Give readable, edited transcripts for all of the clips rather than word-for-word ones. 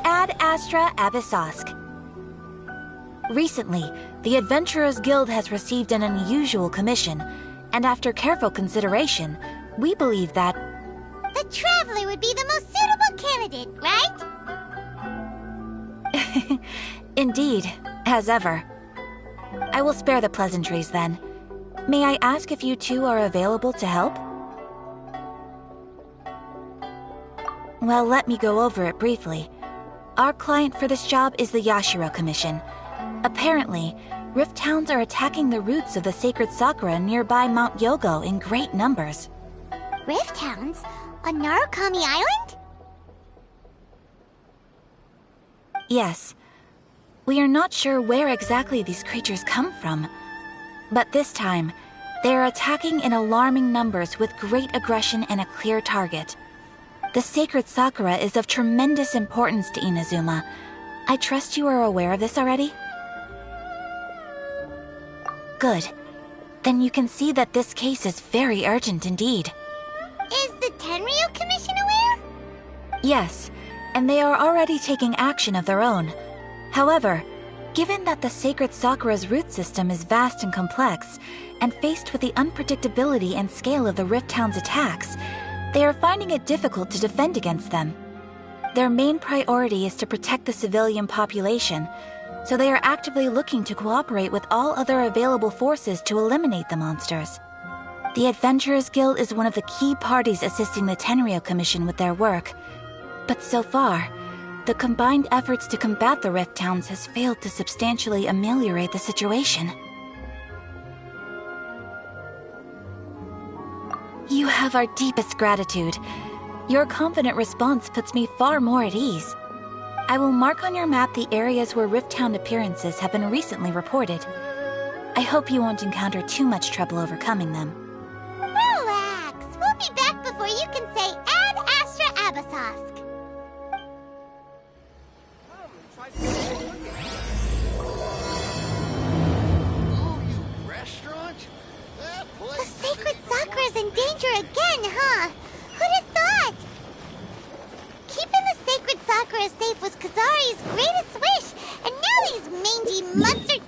Ad Astra Abyssosk. Recently, the Adventurers Guild has received an unusual commission, and after careful consideration, we believe that the Traveler would be the most suitable candidate, right? Indeed, as ever. I will spare the pleasantries then. May I ask if you two are available to help? Well, let me go over it briefly. Our client for this job is the Yashiro Commission. Apparently, Rift Towns are attacking the roots of the sacred sakura nearby Mount Yogo in great numbers. Rift Towns? On Narukami Island? Yes. We are not sure where exactly these creatures come from. But this time, they are attacking in alarming numbers with great aggression and a clear target. The sacred sakura is of tremendous importance to Inazuma. I trust you are aware of this already? Good. Then you can see that this case is very urgent indeed. Is the Tenryu Commission aware? Yes, and they are already taking action of their own. However, given that the sacred sakura's root system is vast and complex, and faced with the unpredictability and scale of the Rift Town's attacks, they are finding it difficult to defend against them. Their main priority is to protect the civilian population, so they are actively looking to cooperate with all other available forces to eliminate the monsters. The Adventurers Guild is one of the key parties assisting the Tenryu Commission with their work, but so far, the combined efforts to combat the Rift Towns has failed to substantially ameliorate the situation. You have our deepest gratitude. Your confident response puts me far more at ease. I will mark on your map the areas where Rift Town appearances have been recently reported. I hope you won't encounter too much trouble overcoming them. Relax! We'll be back before you can say Ad Astra Abyssosk. Oh, you restaurant? That place. The sacred sakura's in danger again, huh? Who'd have thought? Keeping the sacred sakura safe was Kazari's greatest wish, and now these mangy monsters...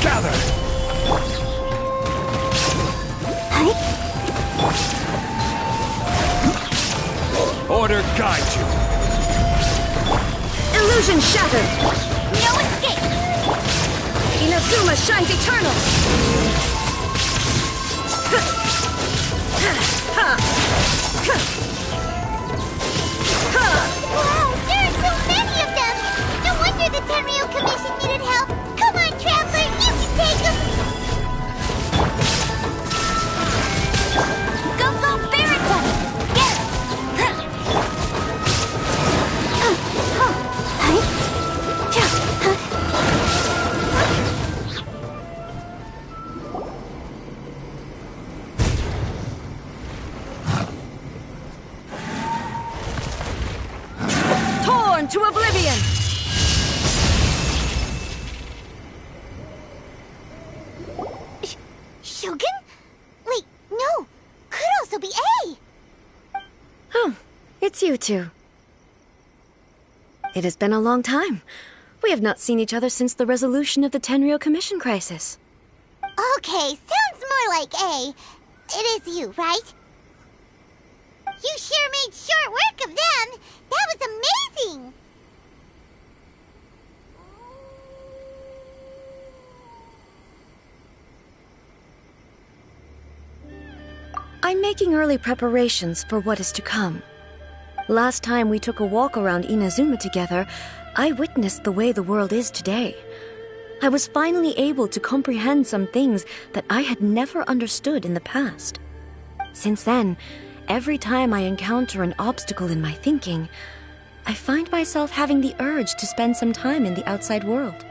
Gather! Order guide you. Illusion shattered! No escape! Inazuma shines eternal! Wow, there are so many of them! No wonder the Tenryou Commission needed help! Come on, Traveler, you can take them! Go, Barracuda! Get it! Torn to oblivion! Shogun? Wait, no! Could also be A! Oh, it's you two. It has been a long time. We have not seen each other since the resolution of the Tenryou Commission crisis. Okay, sounds more like A. It is you, right? You sure made short work of them! That was amazing! I'm making early preparations for what is to come. Last time we took a walk around Inazuma together, I witnessed the way the world is today. I was finally able to comprehend some things that I had never understood in the past. Since then, every time I encounter an obstacle in my thinking, I find myself having the urge to spend some time in the outside world.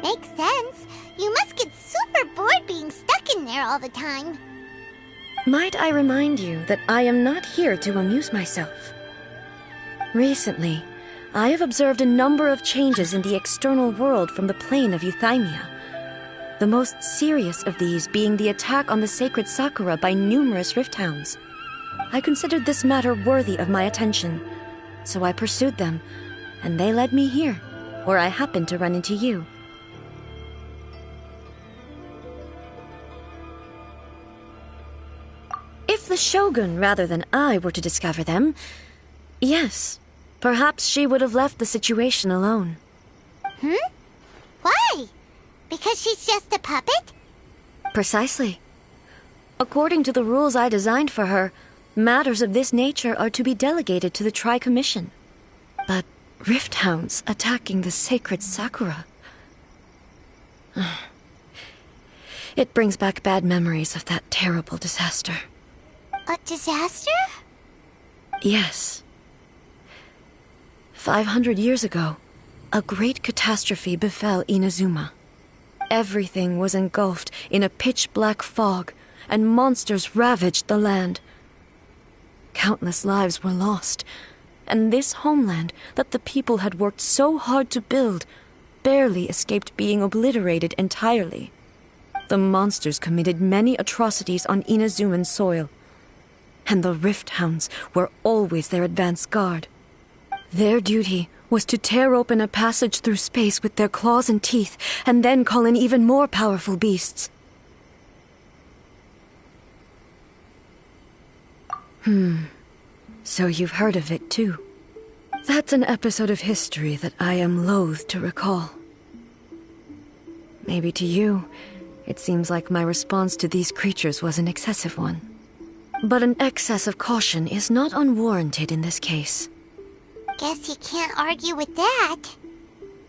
Makes sense. You must get super bored being stuck in there all the time. Might I remind you that I am not here to amuse myself. Recently, I have observed a number of changes in the external world from the plane of Euthymia. The most serious of these being the attack on the sacred Sakura by numerous rift hounds. I considered this matter worthy of my attention, so I pursued them, and they led me here, where I happened to run into you. If the Shogun rather than I were to discover them, yes, perhaps she would have left the situation alone. Why? Because she's just a puppet? Precisely. According to the rules I designed for her, matters of this nature are to be delegated to the Tri-Commission. But rift hounds attacking the sacred Sakura... It brings back bad memories of that terrible disaster. A disaster? Yes. 500 years ago, a great catastrophe befell Inazuma. Everything was engulfed in a pitch-black fog, and monsters ravaged the land. Countless lives were lost, and this homeland that the people had worked so hard to build barely escaped being obliterated entirely. The monsters committed many atrocities on Inazuman soil, and the Rift Hounds were always their advance guard. Their duty was to tear open a passage through space with their claws and teeth, and then call in even more powerful beasts. So you've heard of it too. That's an episode of history that I am loath to recall. Maybe to you, it seems like my response to these creatures was an excessive one. But an excess of caution is not unwarranted in this case. Guess you can't argue with that.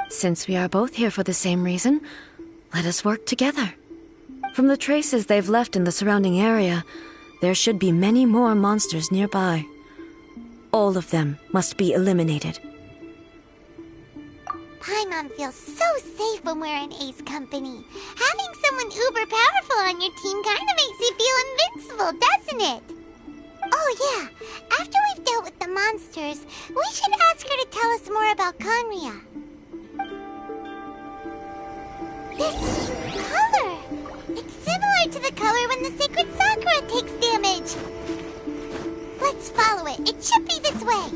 Since we are both here for the same reason, let us work together. From the traces they've left in the surrounding area, there should be many more monsters nearby. All of them must be eliminated. Paimon feels so safe when we're in Ace company. Having someone uber powerful on your team kinda makes you feel invincible, doesn't it? Oh yeah, after we've dealt with the monsters, we should ask her to tell us more about Conria. This color! It's similar to the color when the sacred Sakura takes damage! It should be this way.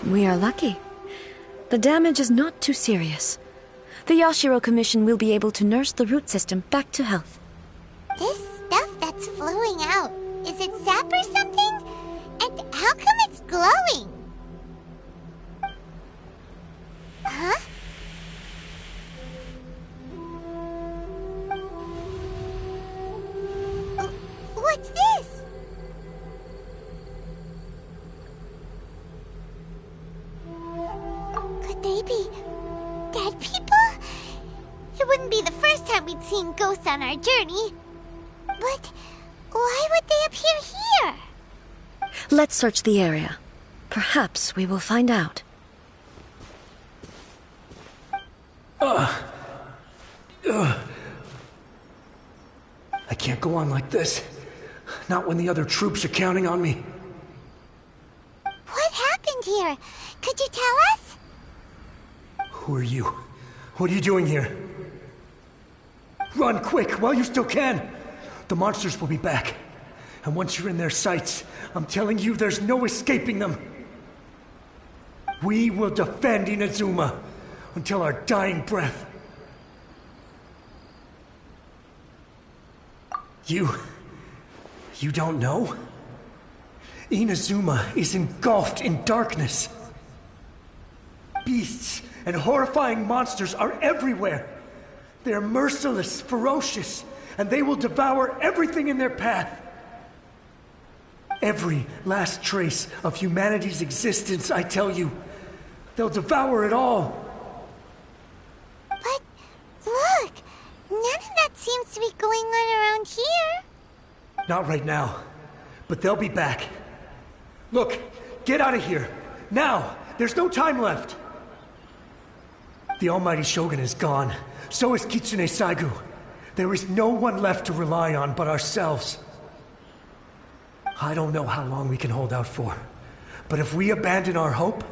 We are lucky. The damage is not too serious. The Yashiro Commission will be able to nurse the root system back to health. This stuff that's flowing out, is it sap or something? And how come it's glowing? Huh? What's this? Could they be dead people? It wouldn't be the first time we'd seen ghosts on our journey. But why would they appear here? Let's search the area. Perhaps we will find out. I can't go on like this. Not when the other troops are counting on me. What happened here? Could you tell us? Who are you? What are you doing here? Run quick while you still can! The monsters will be back. And once you're in their sights, I'm telling you there's no escaping them. We will defend Inazuma until our dying breath. You don't know? Inazuma is engulfed in darkness. Beasts and horrifying monsters are everywhere. They are merciless, ferocious, and they will devour everything in their path. Every last trace of humanity's existence, I tell you. They'll devour it all. But look, none of that seems to be going on around here. Not right now, but they'll be back. Look, get out of here. Now! There's no time left! The Almighty Shogun is gone. So is Kitsune Saigu. There is no one left to rely on but ourselves. I don't know how long we can hold out for. But if we abandon our hope,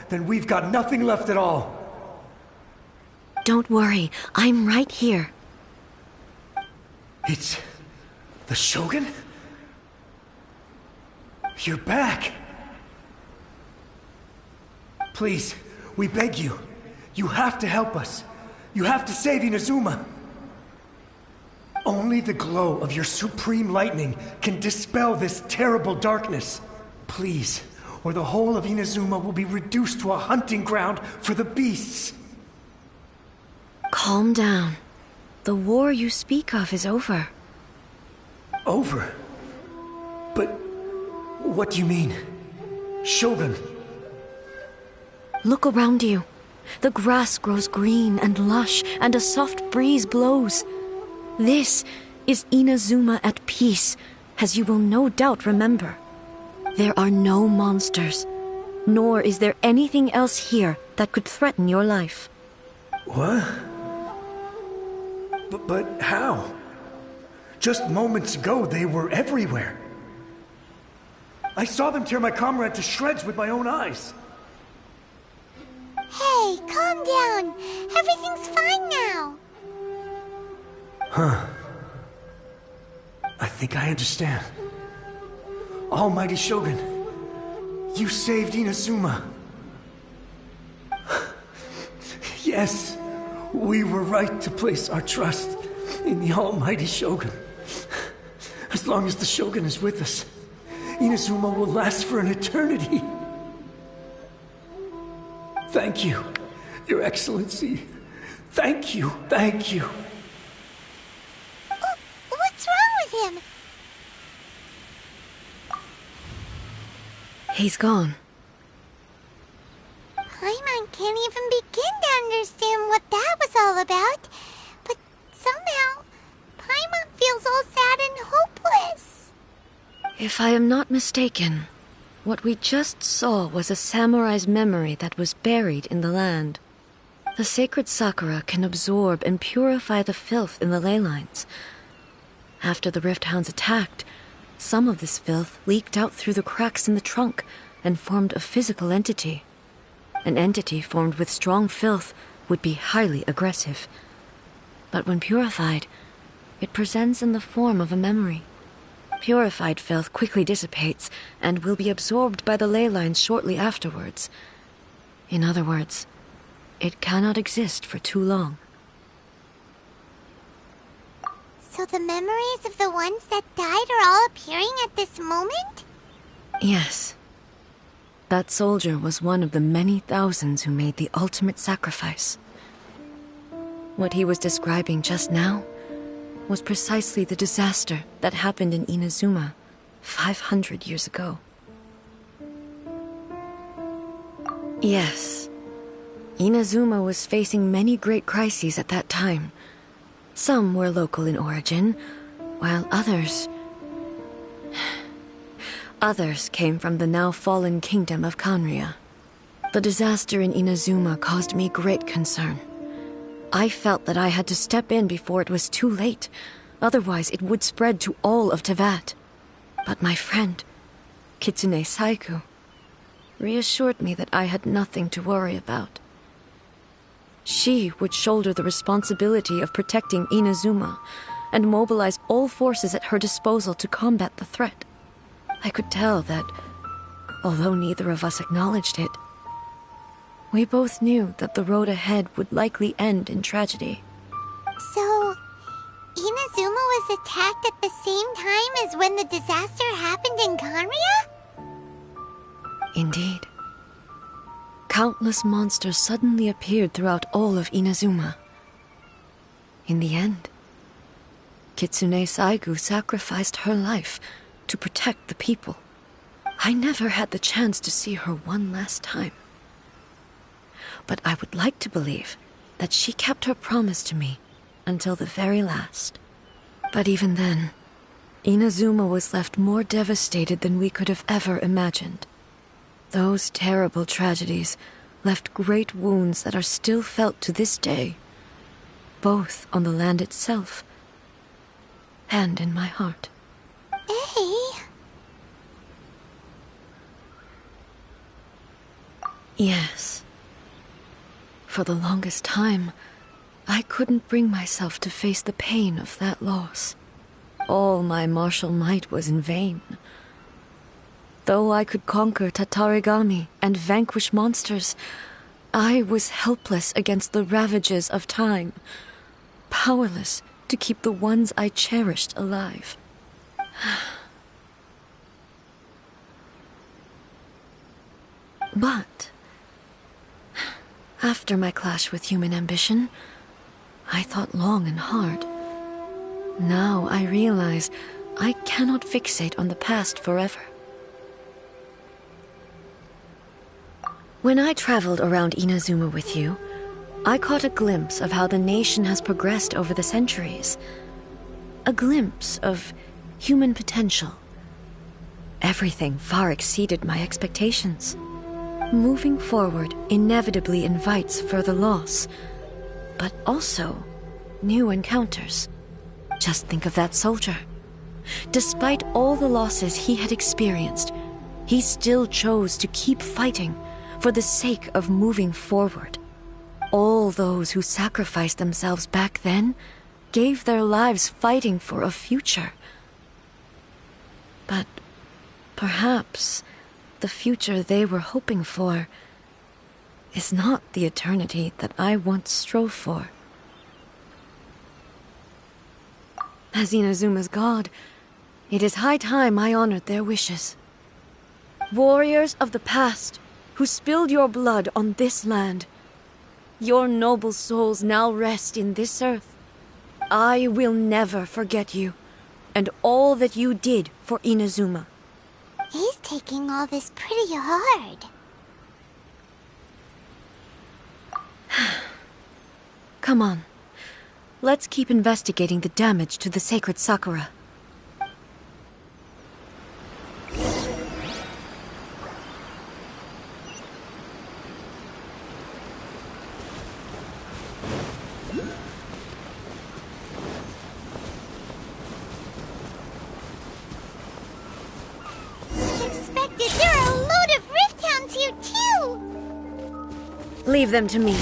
then we've got nothing left at all. Don't worry, I'm right here. It's... the Shogun? You're back! Please, we beg you. You have to help us. You have to save Inazuma. Only the glow of your supreme lightning can dispel this terrible darkness. Please, or the whole of Inazuma will be reduced to a hunting ground for the beasts. Calm down. The war you speak of is over. Over? But what do you mean? Shogun? Look around you. The grass grows green and lush, and a soft breeze blows. This is Inazuma at peace, as you will no doubt remember. There are no monsters, nor is there anything else here that could threaten your life. What? But how? Just moments ago, they were everywhere. I saw them tear my comrade to shreds with my own eyes. Hey, calm down. Everything's fine now. Huh. I think I understand. Almighty Shogun, you saved Inazuma. Yes, we were right to place our trust in the Almighty Shogun. As long as the Shogun is with us, Inazuma will last for an eternity. Thank you, Your Excellency. Thank you, thank you. What's wrong with him? He's gone. Paimon can't even begin to understand what that was all about. But somehow, Paimon feels all sad and hopeless. If I am not mistaken, what we just saw was a samurai's memory that was buried in the land. The sacred Sakura can absorb and purify the filth in the ley lines. After the Rift Hounds attacked, some of this filth leaked out through the cracks in the trunk and formed a physical entity. An entity formed with strong filth would be highly aggressive. But when purified, it presents in the form of a memory. Purified filth quickly dissipates and will be absorbed by the ley lines shortly afterwards. In other words, it cannot exist for too long. So the memories of the ones that died are all appearing at this moment? Yes. That soldier was one of the many thousands who made the ultimate sacrifice. What he was describing just now was precisely the disaster that happened in Inazuma 500 years ago. Yes, Inazuma was facing many great crises at that time. Some were local in origin, while others came from the now fallen kingdom of Kanria. The disaster in Inazuma caused me great concern. I felt that I had to step in before it was too late, otherwise it would spread to all of Tevat. But my friend, Kitsune Saiku, reassured me that I had nothing to worry about. She would shoulder the responsibility of protecting Inazuma and mobilize all forces at her disposal to combat the threat. I could tell that, although neither of us acknowledged it, we both knew that the road ahead would likely end in tragedy. So, Inazuma was attacked at the same time as when the disaster happened in Kanria? Indeed. Countless monsters suddenly appeared throughout all of Inazuma. In the end, Kitsune Saigu sacrificed her life to protect the people. I never had the chance to see her one last time. But I would like to believe that she kept her promise to me until the very last. But even then, Inazuma was left more devastated than we could have ever imagined. Those terrible tragedies left great wounds that are still felt to this day, both on the land itself and in my heart. Hey. Yes. For the longest time, I couldn't bring myself to face the pain of that loss. All my martial might was in vain. Though I could conquer Tatarigami and vanquish monsters, I was helpless against the ravages of time, powerless to keep the ones I cherished alive. But after my clash with human ambition, I thought long and hard. Now I realize I cannot fixate on the past forever. When I traveled around Inazuma with you, I caught a glimpse of how the nation has progressed over the centuries. A glimpse of human potential. Everything far exceeded my expectations. Moving forward inevitably invites further loss, but also new encounters. Just think of that soldier. Despite all the losses he had experienced, he still chose to keep fighting for the sake of moving forward. All those who sacrificed themselves back then gave their lives fighting for a future. But perhaps the future they were hoping for is not the eternity that I once strove for. As Inazuma's god, it is high time I honored their wishes. Warriors of the past, who spilled your blood on this land. Your noble souls now rest in this earth. I will never forget you, and all that you did for Inazuma. He's taking all this pretty hard. Come on. Let's keep investigating the damage to the sacred Sakura. Unexpected, there are a load of Rift Hounds here too! Leave them to me.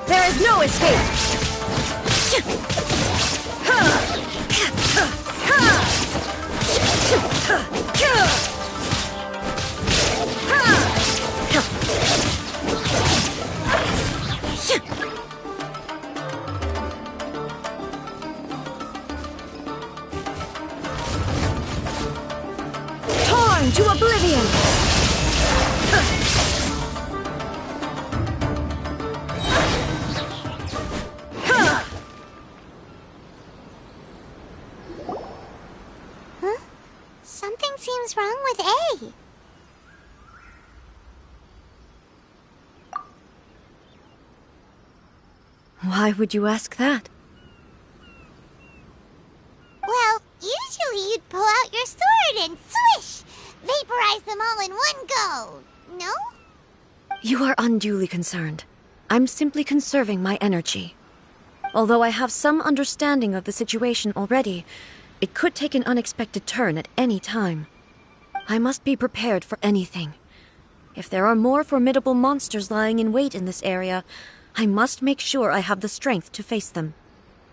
There is no escape! Torn to oblivion! Huh? Something seems wrong with A. Why would you ask that? Well, usually you'd pull out your sword and swish! Vaporize them all in one go, no? You are unduly concerned. I'm simply conserving my energy. Although I have some understanding of the situation already, it could take an unexpected turn at any time. I must be prepared for anything. If there are more formidable monsters lying in wait in this area, I must make sure I have the strength to face them.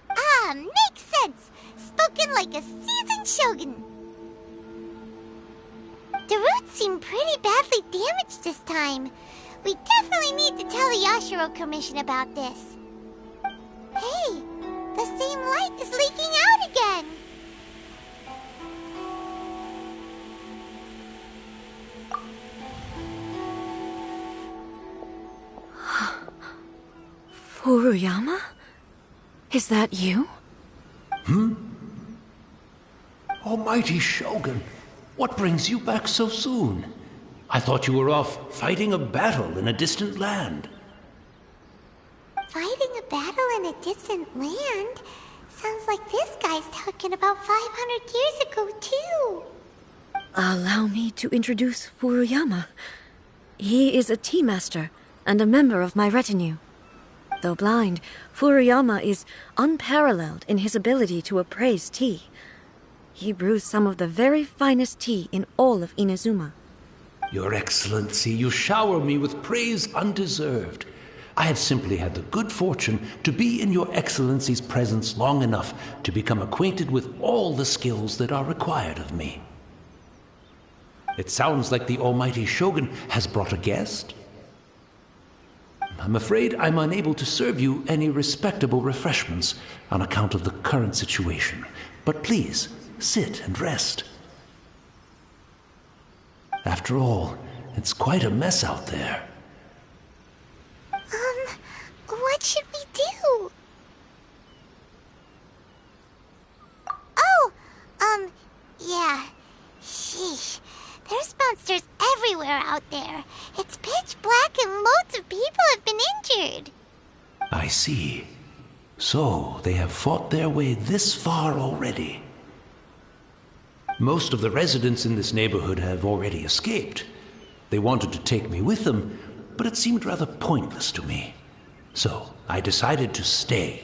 Ah, makes sense! Spoken like a seasoned shogun. The roots seem pretty badly damaged this time. We definitely need to tell the Yashiro Commission about this. Hey, the same light is leaking out again! Furuyama? Is that you? Almighty Shogun, what brings you back so soon? I thought you were off fighting a battle in a distant land. Fighting a battle in a distant land? Sounds like this guy's talking about 500 years ago, too. Allow me to introduce Furuyama. He is a tea master and a member of my retinue. Though blind, Furuyama is unparalleled in his ability to appraise tea. He brews some of the very finest tea in all of Inazuma. Your Excellency, you shower me with praise undeserved. I have simply had the good fortune to be in Your Excellency's presence long enough to become acquainted with all the skills that are required of me. It sounds like the Almighty Shogun has brought a guest. I'm afraid I'm unable to serve you any respectable refreshments on account of the current situation. But please, sit and rest. After all, it's quite a mess out there. What should we do? Oh, yeah. Sheesh. There's monsters everywhere out there. It's pitch black and loads of people have been injured. I see. So, they have fought their way this far already. Most of the residents in this neighborhood have already escaped. They wanted to take me with them, but it seemed rather pointless to me. So, I decided to stay.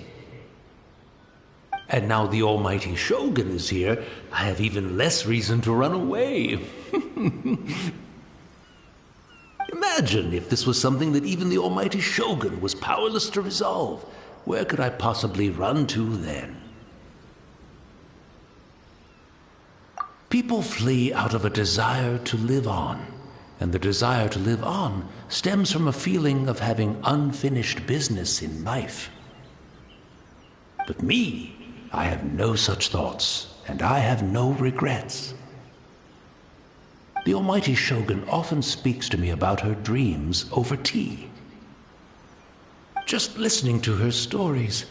And now the Almighty Shogun is here, I have even less reason to run away. Imagine if this was something that even the Almighty Shogun was powerless to resolve. where could I possibly run to then? People flee out of a desire to live on, and the desire to live on stems from a feeling of having unfinished business in life. But me, I have no such thoughts, and I have no regrets. The almighty Shogun often speaks to me about her dreams over tea. Just listening to her stories,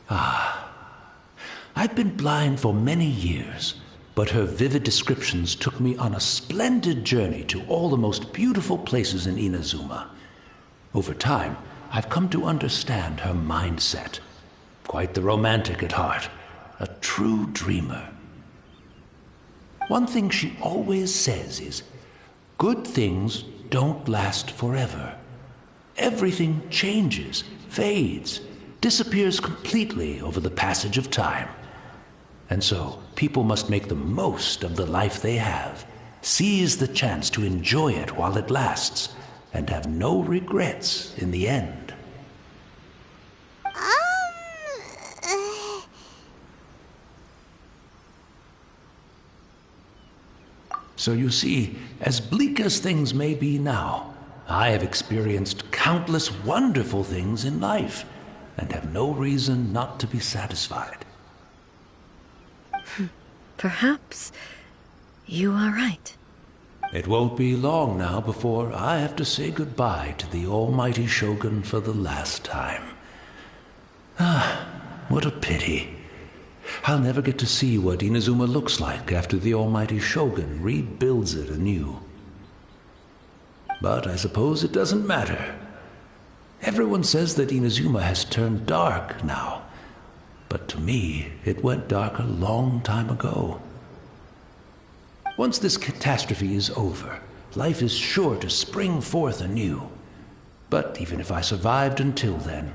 I've been blind for many years, but her vivid descriptions took me on a splendid journey to all the most beautiful places in Inazuma. Over time, I've come to understand her mindset. Quite the romantic at heart, a true dreamer. One thing she always says is, good things don't last forever. Everything changes, fades, disappears completely over the passage of time. And so, people must make the most of the life they have, seize the chance to enjoy it while it lasts, and have no regrets in the end. So you see, as bleak as things may be now, I have experienced countless wonderful things in life, and have no reason not to be satisfied. Perhaps you are right. It won't be long now before I have to say goodbye to the almighty Shogun for the last time. What a pity. I'll never get to see what Inazuma looks like after the almighty Shogun rebuilds it anew. But I suppose it doesn't matter. Everyone says that Inazuma has turned dark now, but to me, it went dark a long time ago. Once this catastrophe is over, life is sure to spring forth anew. But even if I survived until then,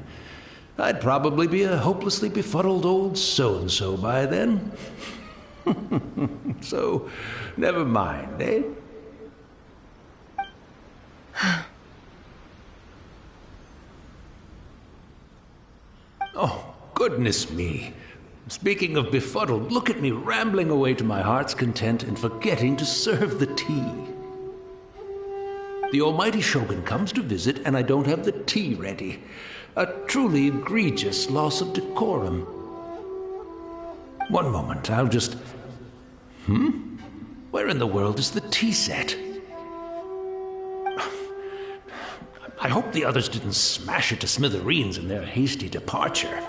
I'd probably be a hopelessly befuddled old so-and-so by then. So, never mind, eh? Oh, goodness me. Speaking of befuddled, look at me rambling away to my heart's content and forgetting to serve the tea. The almighty Shogun comes to visit and I don't have the tea ready. A truly egregious loss of decorum. One moment, I'll just... Where in the world is the tea set? I hope the others didn't smash it to smithereens in their hasty departure.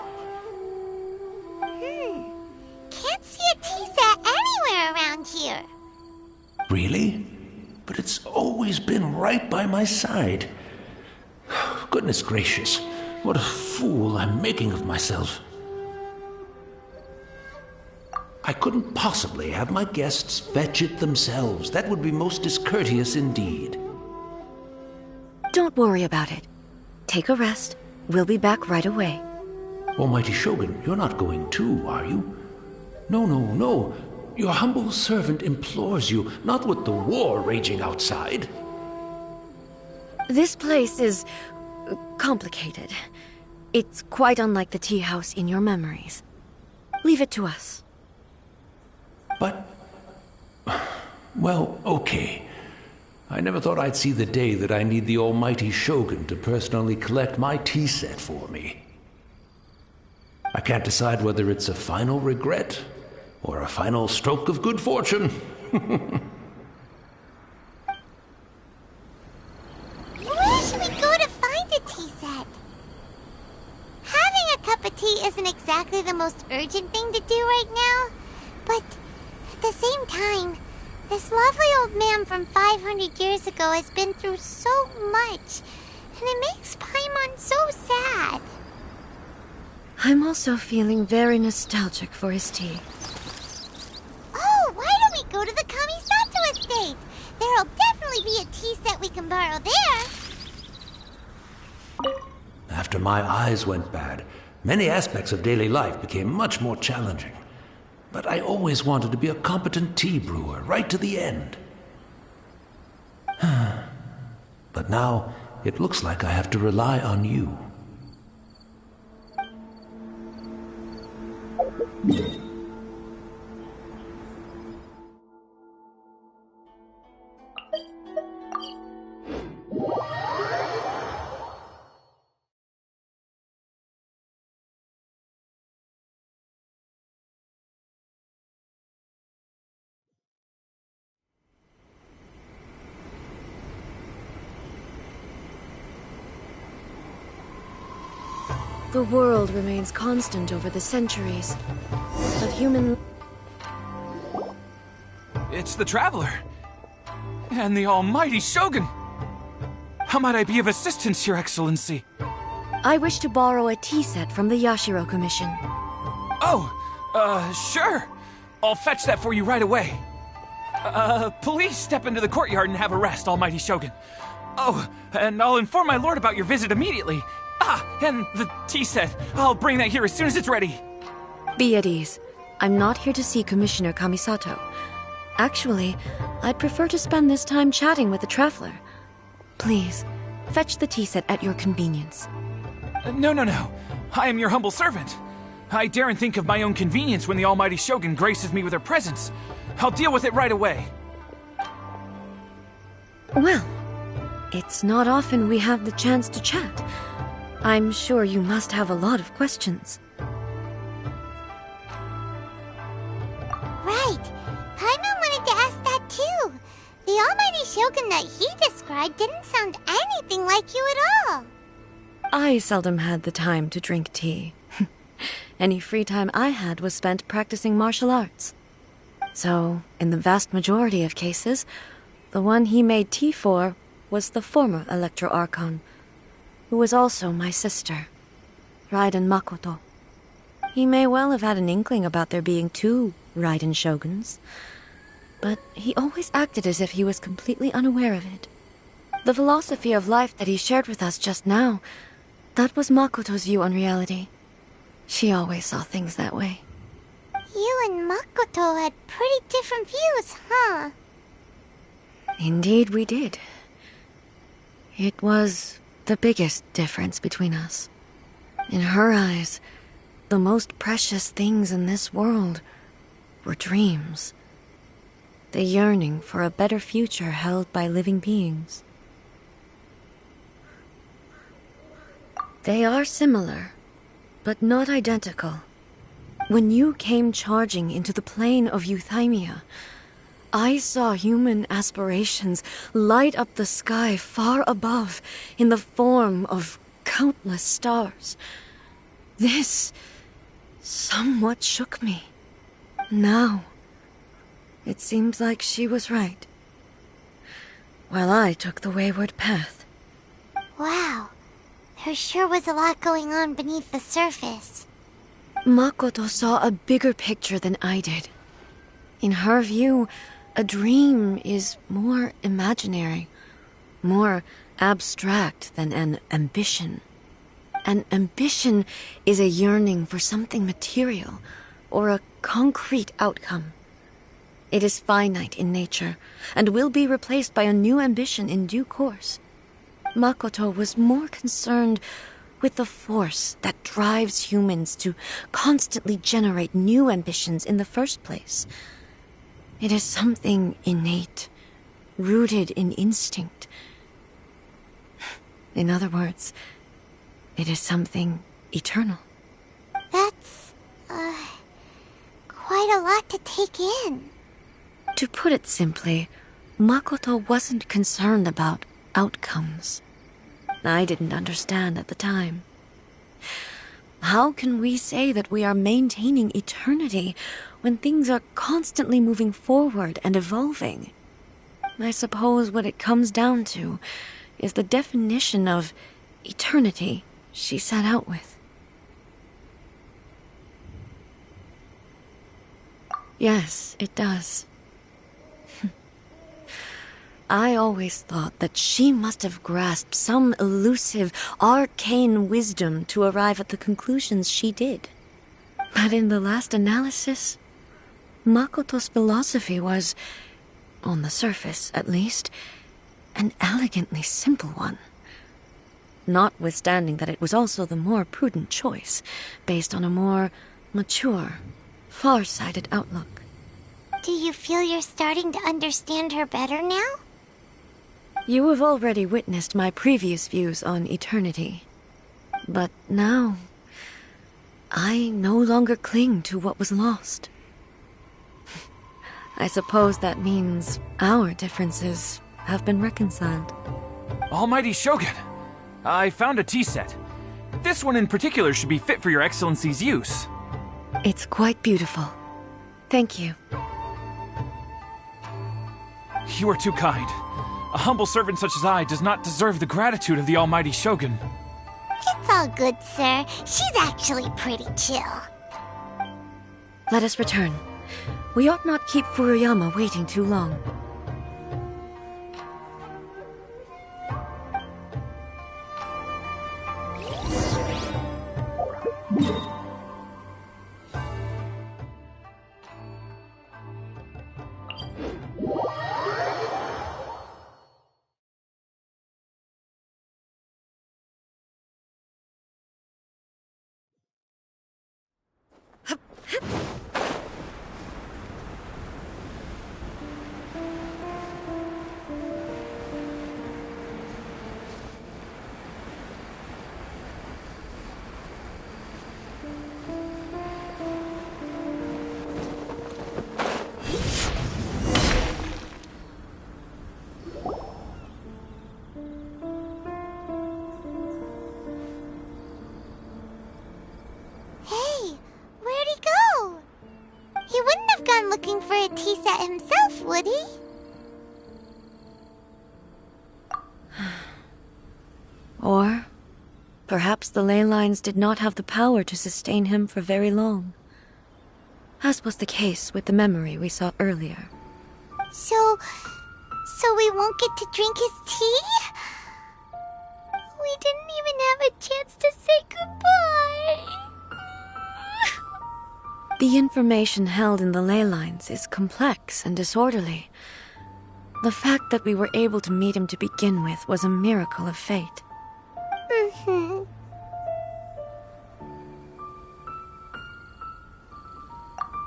Can't see a tea set anywhere around here. Really? But it's always been right by my side. Goodness gracious, what a fool I'm making of myself. I couldn't possibly have my guests fetch it themselves. That would be most discourteous indeed. Don't worry about it. Take a rest. We'll be back right away. Almighty Shogun, you're not going too, are you? No. Your humble servant implores you, not with the war raging outside. This place is complicated. It's quite unlike the tea house in your memories. Leave it to us. But... well, okay. I never thought I'd see the day that I need the almighty Shogun to personally collect my tea set for me. I can't decide whether it's a final regret or a final stroke of good fortune. Where should we go to find a tea set? Having a cup of tea isn't exactly the most urgent thing to do right now, but at the same time, this lovely old man from 500 years ago has been through so much, and it makes Paimon so sad. I'm also feeling very nostalgic for his tea. Oh, why don't we go to the Kamisato estate? There'll definitely be a tea set we can borrow there. After my eyes went bad, many aspects of daily life became much more challenging. But I always wanted to be a competent tea brewer, right to the end. But now, it looks like I have to rely on you. The world remains constant over the centuries. Of human... It's the Traveler. And the almighty Shogun. How might I be of assistance, Your Excellency? I wish to borrow a tea set from the Yashiro Commission. Oh, sure. I'll fetch that for you right away. Please step into the courtyard and have a rest, almighty Shogun. Oh, and I'll inform my lord about your visit immediately. Ah, and the tea set. I'll bring that here as soon as it's ready. Be at ease. I'm not here to see Commissioner Kamisato. Actually, I'd prefer to spend this time chatting with the Traveler. Please, fetch the tea set at your convenience. No. I am your humble servant. I daren't think of my own convenience when the almighty Shogun graces me with her presence. I'll deal with it right away. Well, it's not often we have the chance to chat. I'm sure you must have a lot of questions. Right. Paimon wanted to ask that too. The almighty Shogun that he described didn't sound anything like you at all. I seldom had the time to drink tea. Any free time I had was spent practicing martial arts. So, in the vast majority of cases, the one he made tea for was the former Electro Archon, who was also my sister, Raiden Makoto. He may well have had an inkling about there being two Raiden Shoguns, but he always acted as if he was completely unaware of it. The philosophy of life that he shared with us just now, that was Makoto's view on reality. She always saw things that way. You and Makoto had pretty different views, huh? Indeed we did. It was the biggest difference between us. In her eyes, the most precious things in this world were dreams. The yearning for a better future held by living beings. They are similar, but not identical. When you came charging into the plane of Euthymia, I saw human aspirations light up the sky far above in the form of countless stars. This somewhat shook me. Now, it seems like she was right, while I took the wayward path. Wow. There sure was a lot going on beneath the surface. Makoto saw a bigger picture than I did. In her view, a dream is more imaginary, more abstract than an ambition. An ambition is a yearning for something material, or a concrete outcome. It is finite in nature, and will be replaced by a new ambition in due course. Makoto was more concerned with the force that drives humans to constantly generate new ambitions in the first place. It is something innate, rooted in instinct. In other words, it is something eternal. That's, quite a lot to take in. To put it simply, Makoto wasn't concerned about outcomes. I didn't understand at the time. How can we say that we are maintaining eternity when things are constantly moving forward and evolving? I suppose what it comes down to is the definition of eternity she set out with. Yes, it does. I always thought that she must have grasped some elusive, arcane wisdom to arrive at the conclusions she did. But in the last analysis, Makoto's philosophy was, on the surface at least, an elegantly simple one. Notwithstanding that it was also the more prudent choice, based on a more mature far-sighted outlook. Do you feel you're starting to understand her better now? You have already witnessed my previous views on eternity. But now, I no longer cling to what was lost. I suppose that means our differences have been reconciled. Almighty Shogun, I found a tea set. This one in particular should be fit for your Excellency's use. It's quite beautiful. Thank you. You are too kind. A humble servant such as I does not deserve the gratitude of the Almighty Shogun. It's all good, sir. She's actually pretty chill. Let us return. We ought not keep Furuyama waiting too long. Hey, where'd he go? He wouldn't have gone looking for a tea set himself, would he? Or perhaps the ley lines did not have the power to sustain him for very long, as was the case with the memory we saw earlier. So we won't get to drink his tea? We didn't even have a chance to say goodbye. The information held in the ley lines is complex and disorderly. The fact that we were able to meet him to begin with was a miracle of fate. Mm-hmm.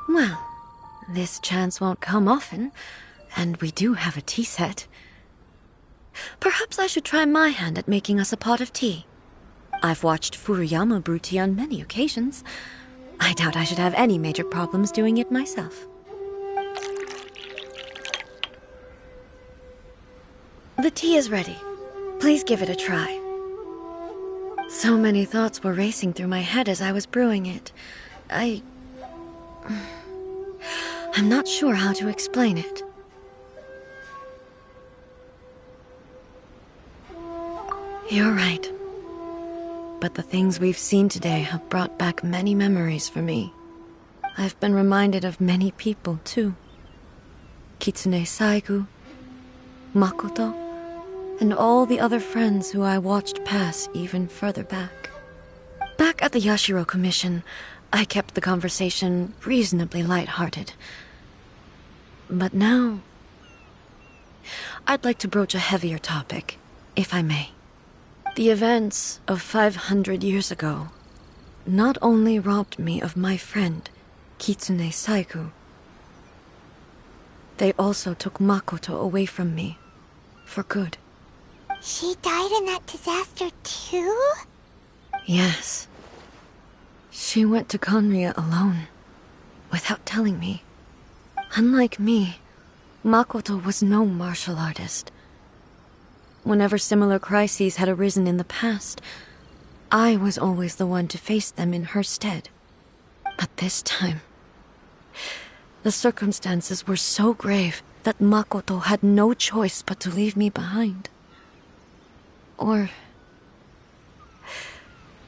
Well, this chance won't come often, and we do have a tea set. Perhaps I should try my hand at making us a pot of tea. I've watched Furuyama brew tea on many occasions. I doubt I should have any major problems doing it myself. The tea is ready. Please give it a try. So many thoughts were racing through my head as I was brewing it. I'm not sure how to explain it. You're right. But the things we've seen today have brought back many memories for me. I've been reminded of many people, too. Kitsune Saigu, Makoto, and all the other friends who I watched pass even further back. Back at the Yashiro Commission, I kept the conversation reasonably light-hearted. But now, I'd like to broach a heavier topic, if I may. The events of 500 years ago not only robbed me of my friend, Kitsune Saigu, they also took Makoto away from me, for good. She died in that disaster too? Yes. She went to Conria alone, without telling me. Unlike me, Makoto was no martial artist. Whenever similar crises had arisen in the past, I was always the one to face them in her stead. But this time, the circumstances were so grave that Makoto had no choice but to leave me behind. Or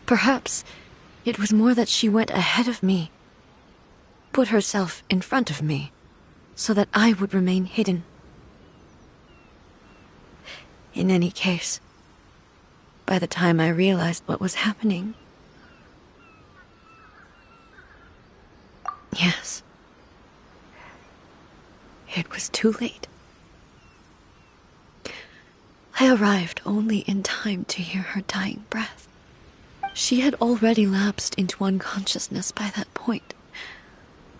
perhaps it was more that she went ahead of me, put herself in front of me, so that I would remain hidden. In any case, by the time I realized what was happening, yes, it was too late. I arrived only in time to hear her dying breath. She had already lapsed into unconsciousness by that point.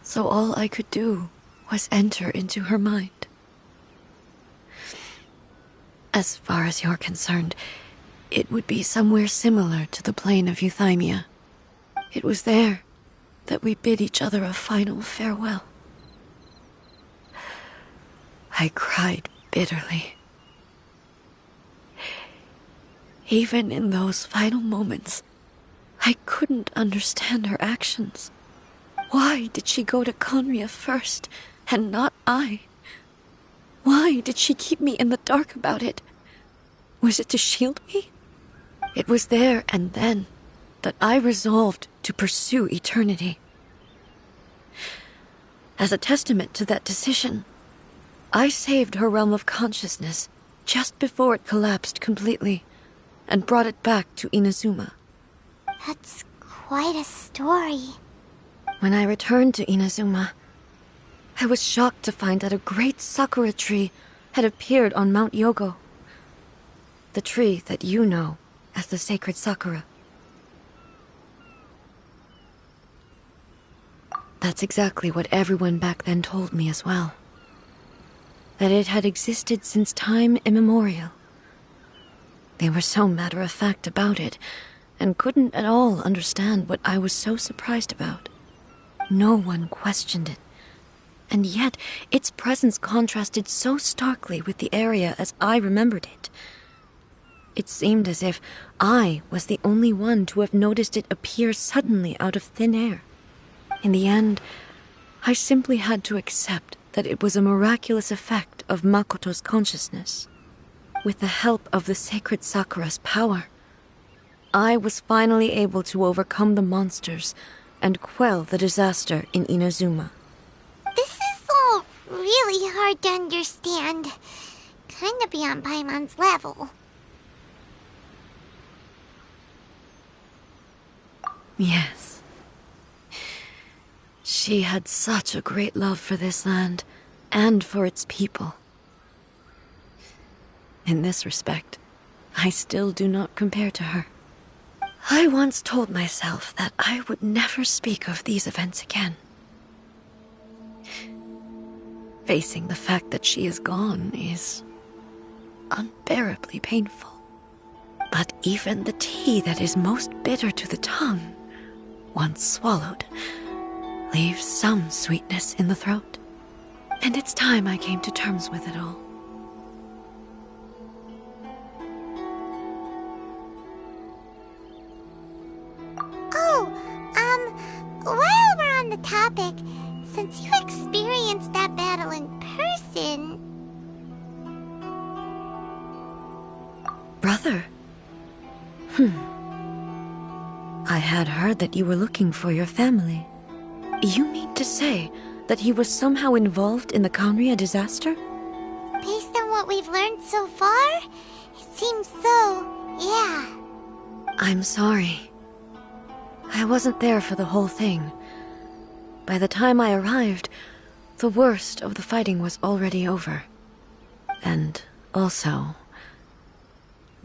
So all I could do was enter into her mind. As far as you're concerned, it would be somewhere similar to the plane of Euthymia. It was there that we bid each other a final farewell. I cried bitterly. Even in those final moments, I couldn't understand her actions. Why did she go to Conria first, and not I? Why did she keep me in the dark about it? Was it to shield me? It was there and then that I resolved to pursue eternity. As a testament to that decision, I saved her realm of consciousness just before it collapsed completely, and brought it back to Inazuma. That's quite a story. When I returned to Inazuma, I was shocked to find that a great sakura tree had appeared on Mount Yogo. The tree that you know as the sacred sakura. That's exactly what everyone back then told me as well. That it had existed since time immemorial. They were so matter-of-fact about it, and couldn't at all understand what I was so surprised about. No one questioned it, and yet its presence contrasted so starkly with the area as I remembered it. It seemed as if I was the only one to have noticed it appear suddenly out of thin air. In the end, I simply had to accept that it was a miraculous effect of Makoto's consciousness. With the help of the sacred Sakura's power, I was finally able to overcome the monsters and quell the disaster in Inazuma. This is all really hard to understand. Kinda beyond Paimon's level. Yes. She had such a great love for this land, and for its people. In this respect, I still do not compare to her. I once told myself that I would never speak of these events again. Facing the fact that she is gone is unbearably painful. But even the tea that is most bitter to the tongue, once swallowed, leaves some sweetness in the throat. And it's time I came to terms with it all. While we're on the topic, since you experienced that battle in person... Brother? I had heard that you were looking for your family. You mean to say that he was somehow involved in the Conria disaster? Based on what we've learned so far, it seems so, yeah. I'm sorry. I wasn't there for the whole thing. By the time I arrived, the worst of the fighting was already over. And also,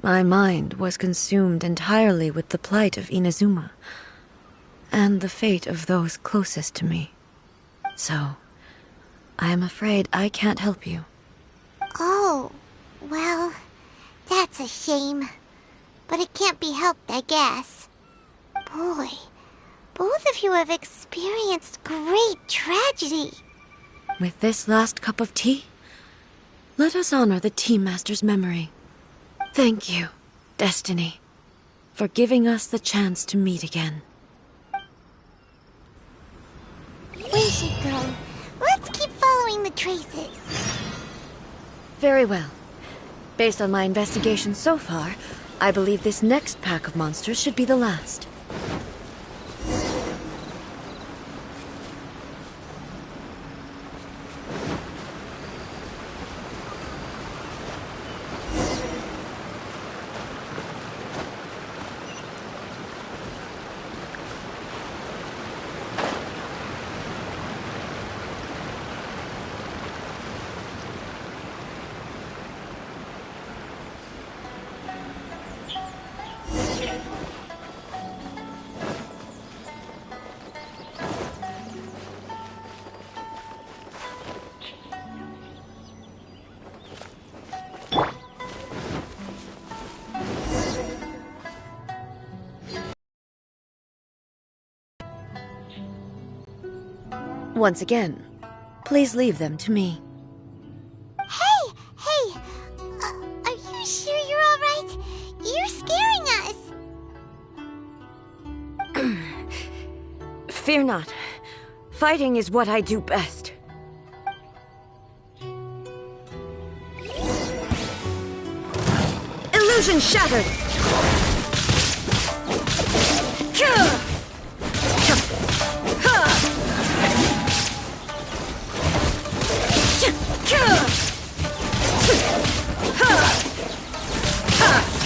my mind was consumed entirely with the plight of Inazuma, and the fate of those closest to me. So, I am afraid I can't help you. Oh, well, that's a shame. But it can't be helped, I guess. Boy, both of you have experienced great tragedy. With this last cup of tea, let us honor the Tea Master's memory. Thank you, Destiny, for giving us the chance to meet again. We should go. Let's keep following the traces. Very well. Based on my investigation so far, I believe this next pack of monsters should be the last. Once again, please leave them to me. Hey! Are you sure you're all right? You're scaring us! Fear not. Fighting is what I do best. Illusion shattered!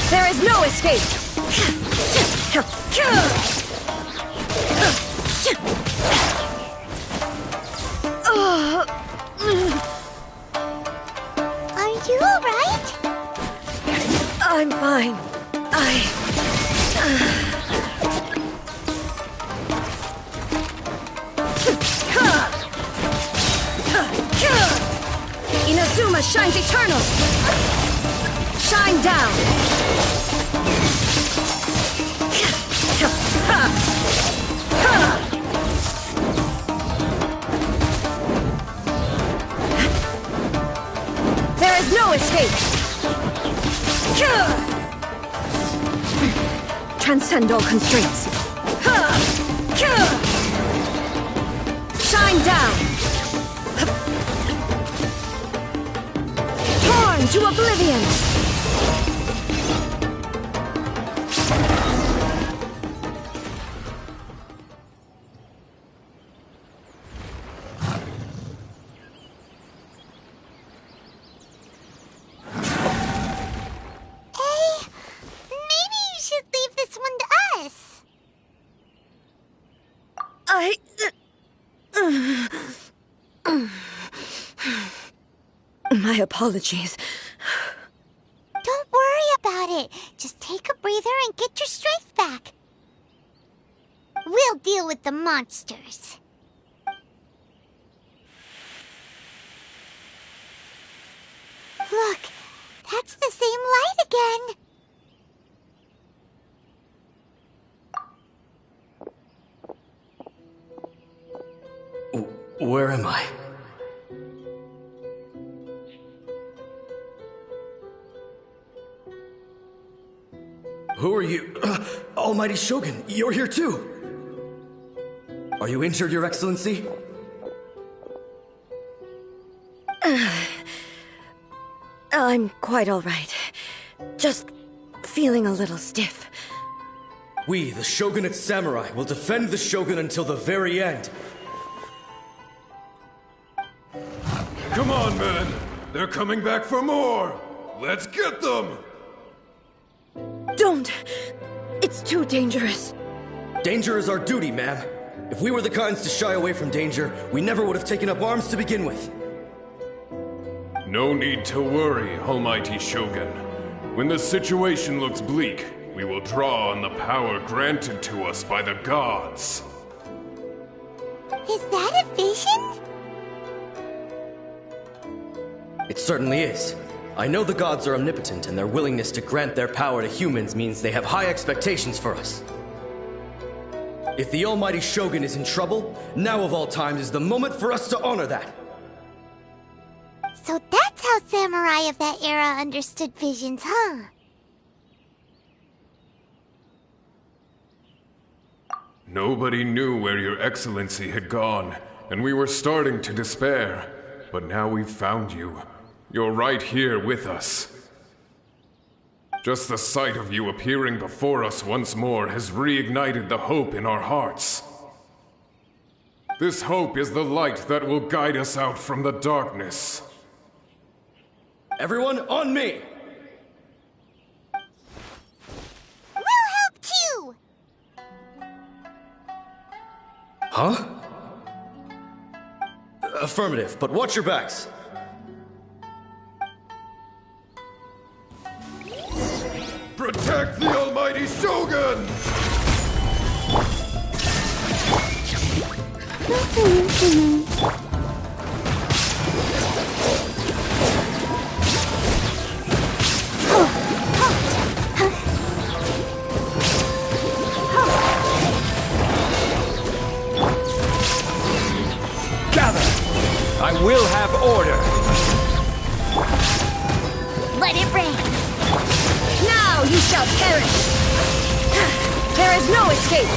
There is no escape! Are you all right? I'm fine. Inazuma shines eternal! Shine down! There is no escape! Transcend all constraints! Shine down! Torn to oblivion! Maybe you should leave this one to us. My apologies. Don't worry about it. Just take a breather and get your strength back. We'll deal with the monsters. Look, that's the same light again. Where am I? Who are you? Almighty Shogun, you're here too! Are you injured, Your Excellency? I'm quite all right. Just feeling a little stiff. We, the Shogunate Samurai, will defend the Shogun until the very end. Come on, men! They're coming back for more! Let's get them! Don't! It's too dangerous. Danger is our duty, ma'am. If we were the kinds to shy away from danger, we never would have taken up arms to begin with. No need to worry, Almighty Shogun. When the situation looks bleak, we will draw on the power granted to us by the gods. Is that a vision? It certainly is. I know the gods are omnipotent, and their willingness to grant their power to humans means they have high expectations for us. If the Almighty Shogun is in trouble, now of all times is the moment for us to honor that. So that's how samurai of that era understood visions, huh? Nobody knew where Your Excellency had gone, and we were starting to despair. But now we've found you. You're right here with us. Just the sight of you appearing before us once more has reignited the hope in our hearts. This hope is the light that will guide us out from the darkness. Everyone, on me! We'll help too! Huh? Affirmative, but watch your backs. Protect the Almighty Shogun! will have order. Let it rain. Now you shall perish! There is no escape!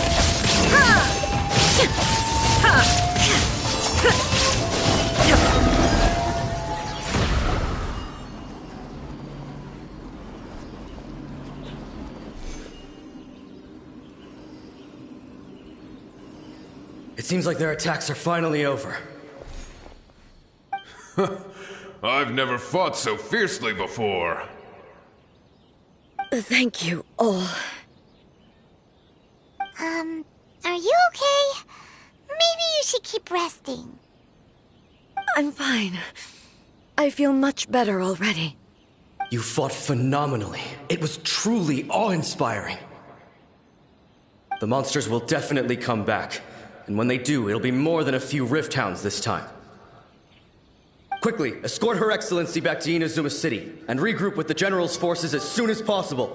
It seems like their attacks are finally over. I've never fought so fiercely before. Thank you all. Are you okay? Maybe you should keep resting. I'm fine. I feel much better already. You fought phenomenally. It was truly awe-inspiring. The monsters will definitely come back. And when they do, it'll be more than a few Rift Hounds this time. Quickly, escort Her Excellency back to Inazuma City, and regroup with the General's forces as soon as possible.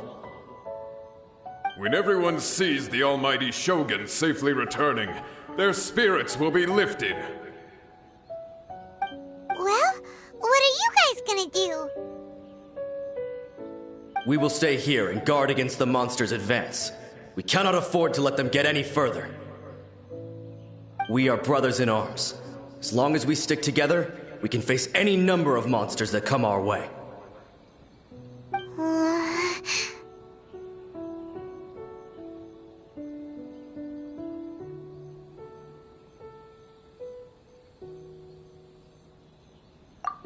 When everyone sees the almighty Shogun safely returning, their spirits will be lifted. Well, what are you guys gonna do? We will stay here and guard against the monsters' advance. We cannot afford to let them get any further. We are brothers in arms. As long as we stick together, we can face any number of monsters that come our way.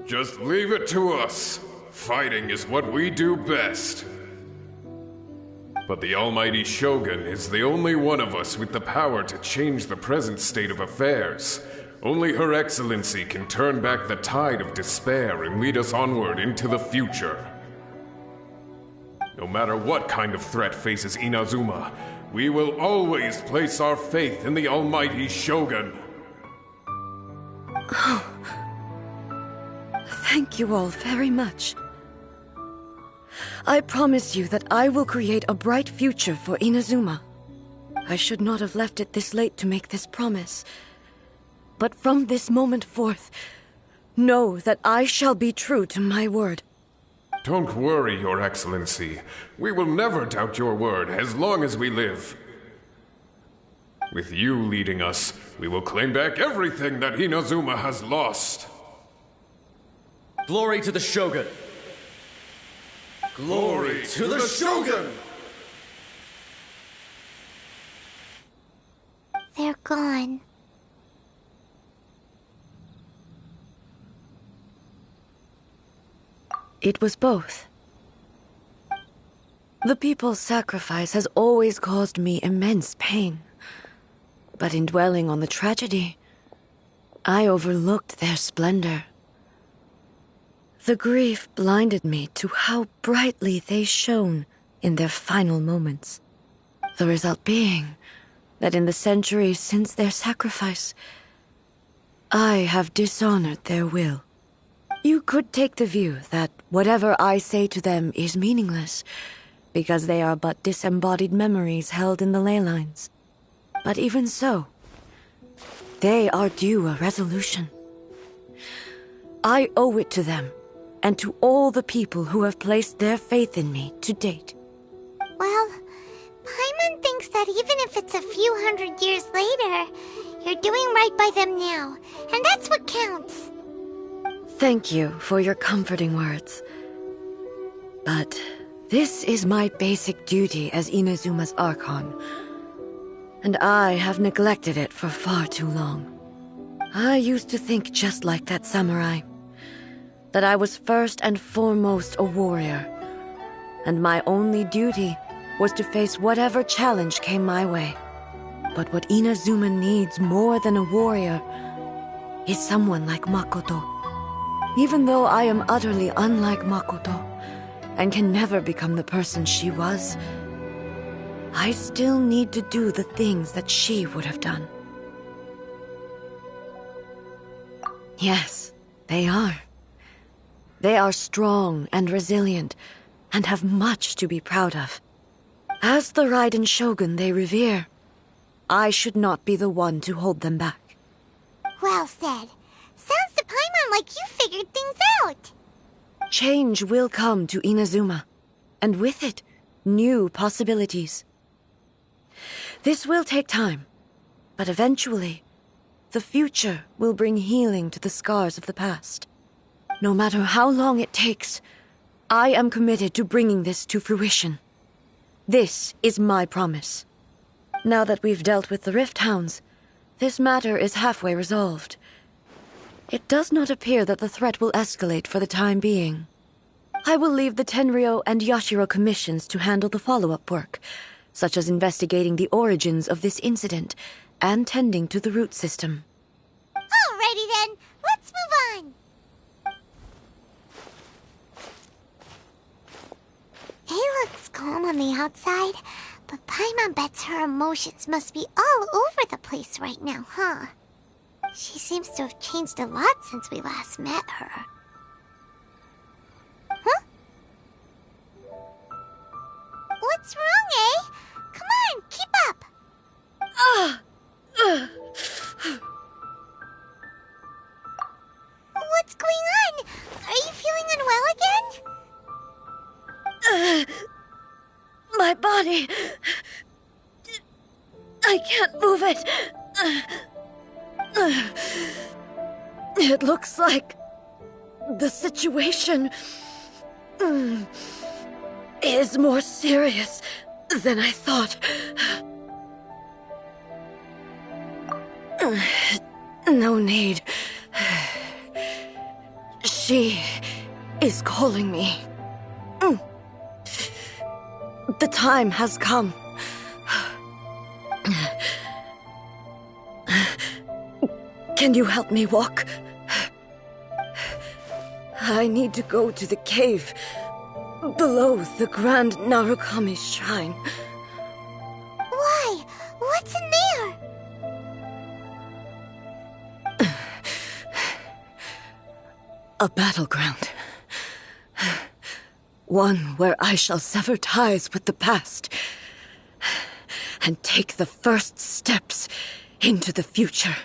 Just leave it to us. Fighting is what we do best. But the almighty Shogun is the only one of us with the power to change the present state of affairs. Only Her Excellency can turn back the tide of despair and lead us onward into the future. No matter what kind of threat faces Inazuma, we will always place our faith in the almighty Shogun. Thank you all very much. I promise you that I will create a bright future for Inazuma. I should not have left it this late to make this promise. But from this moment forth, know that I shall be true to my word. Don't worry, Your Excellency. We will never doubt your word as long as we live. With you leading us, we will claim back everything that Inazuma has lost. Glory to the Shogun! Glory to the Shogun! They're gone. It was both. The people's sacrifice has always caused me immense pain. But in dwelling on the tragedy, I overlooked their splendor. The grief blinded me to how brightly they shone in their final moments. The result being that in the centuries since their sacrifice, I have dishonored their will. You could take the view that whatever I say to them is meaningless, because they are but disembodied memories held in the ley lines. But even so, they are due a resolution. I owe it to them, and to all the people who have placed their faith in me to date. Well, Paimon thinks that even if it's a few hundred years later, you're doing right by them now, and that's what counts. Thank you for your comforting words. But this is my basic duty as Inazuma's Archon, and I have neglected it for far too long. I used to think just like that samurai, that I was first and foremost a warrior, and my only duty was to face whatever challenge came my way. But what Inazuma needs more than a warrior is someone like Makoto. Even though I am utterly unlike Makoto, and can never become the person she was, I still need to do the things that she would have done. Yes, they are. They are strong and resilient, and have much to be proud of. As the Raiden Shogun they revere, I should not be the one to hold them back. Well said. Sounds to Paimon like you figured things out. Change will come to Inazuma, and with it, new possibilities. This will take time, but eventually, the future will bring healing to the scars of the past. No matter how long it takes, I am committed to bringing this to fruition. This is my promise. Now that we've dealt with the Rift Hounds, this matter is halfway resolved. It does not appear that the threat will escalate for the time being. I will leave the Tenryo and Yashiro commissions to handle the follow-up work, such as investigating the origins of this incident and tending to the root system. Alrighty then, let's move on. It looks calm on the outside, but Paimon bets her emotions must be all over the place right now, huh? She seems to have changed a lot since we last met her. Huh? What's wrong, eh? Come on, keep up! What's going on? Are you feeling unwell again? My body... I can't move it. It looks like the situation is more serious than I thought. No need. She is calling me. The time has come. Can you help me walk? I need to go to the cave below the Grand Narukami Shrine. Why? What's in there? A battleground. One where I shall sever ties with the past and take the first steps into the future.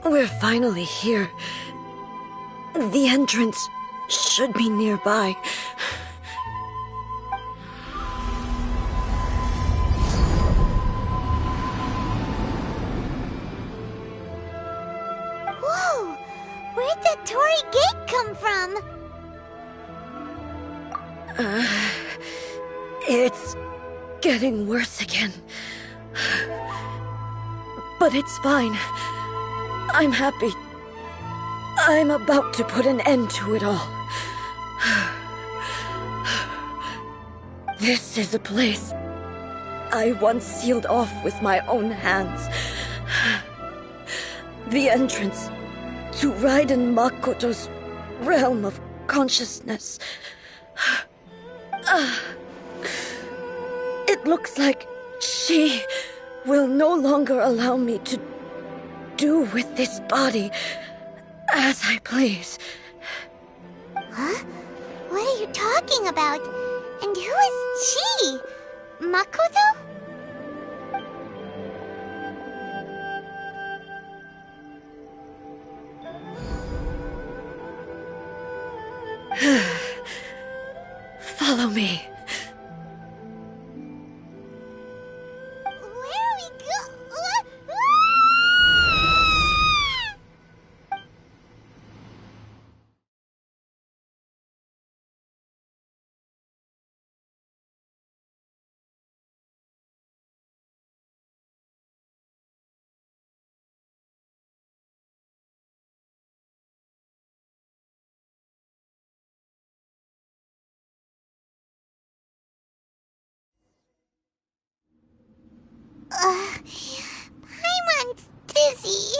We're finally here. The entrance should be nearby. Whoa! Where'd that Torii gate come from? It's getting worse again. But it's fine. I'm happy. I'm about to put an end to it all. This is a place I once sealed off with my own hands. The entrance to Raiden Makoto's realm of consciousness. It looks like she will no longer allow me to do with this body as I please. Huh? What are you talking about? And who is she? Makoto? Follow me. Where are we go? Paimon's dizzy.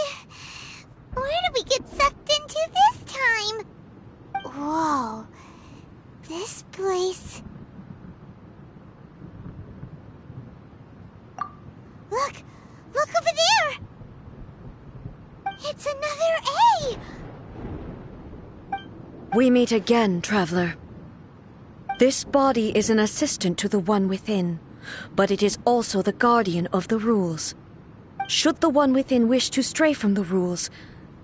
Where did we get sucked into this time? Whoa. This place... Look! Look over there! It's another A! We meet again, traveler. This body is an assistant to the one within, but it is also the guardian of the rules. Should the one within wish to stray from the rules,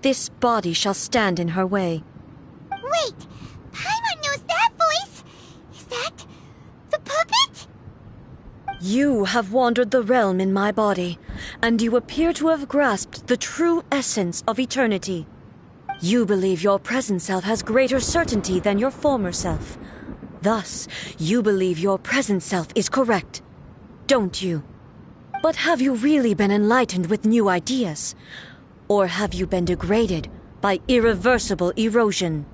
this body shall stand in her way. Wait! Paimon knows that voice! Is that... the puppet? You have wandered the realm in my body, and you appear to have grasped the true essence of eternity. You believe your present self has greater certainty than your former self. Thus, you believe your present self is correct, don't you? But have you really been enlightened with new ideas? Or have you been degraded by irreversible erosion?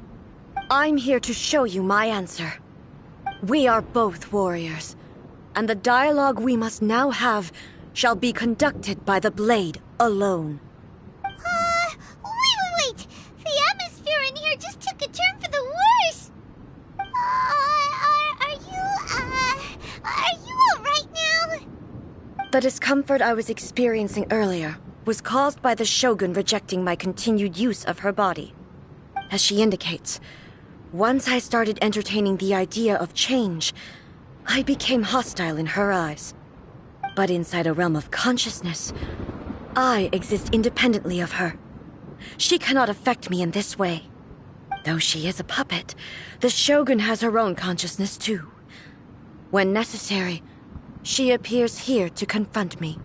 I'm here to show you my answer. We are both warriors, and the dialogue we must now have shall be conducted by the blade alone. Wait! The atmosphere in here just took a turn for the worse! Are you alright now? The discomfort I was experiencing earlier was caused by the Shogun rejecting my continued use of her body. As she indicates, once I started entertaining the idea of change, I became hostile in her eyes. But inside a realm of consciousness, I exist independently of her. She cannot affect me in this way. Though she is a puppet, the Shogun has her own consciousness too. When necessary, she appears here to confront me.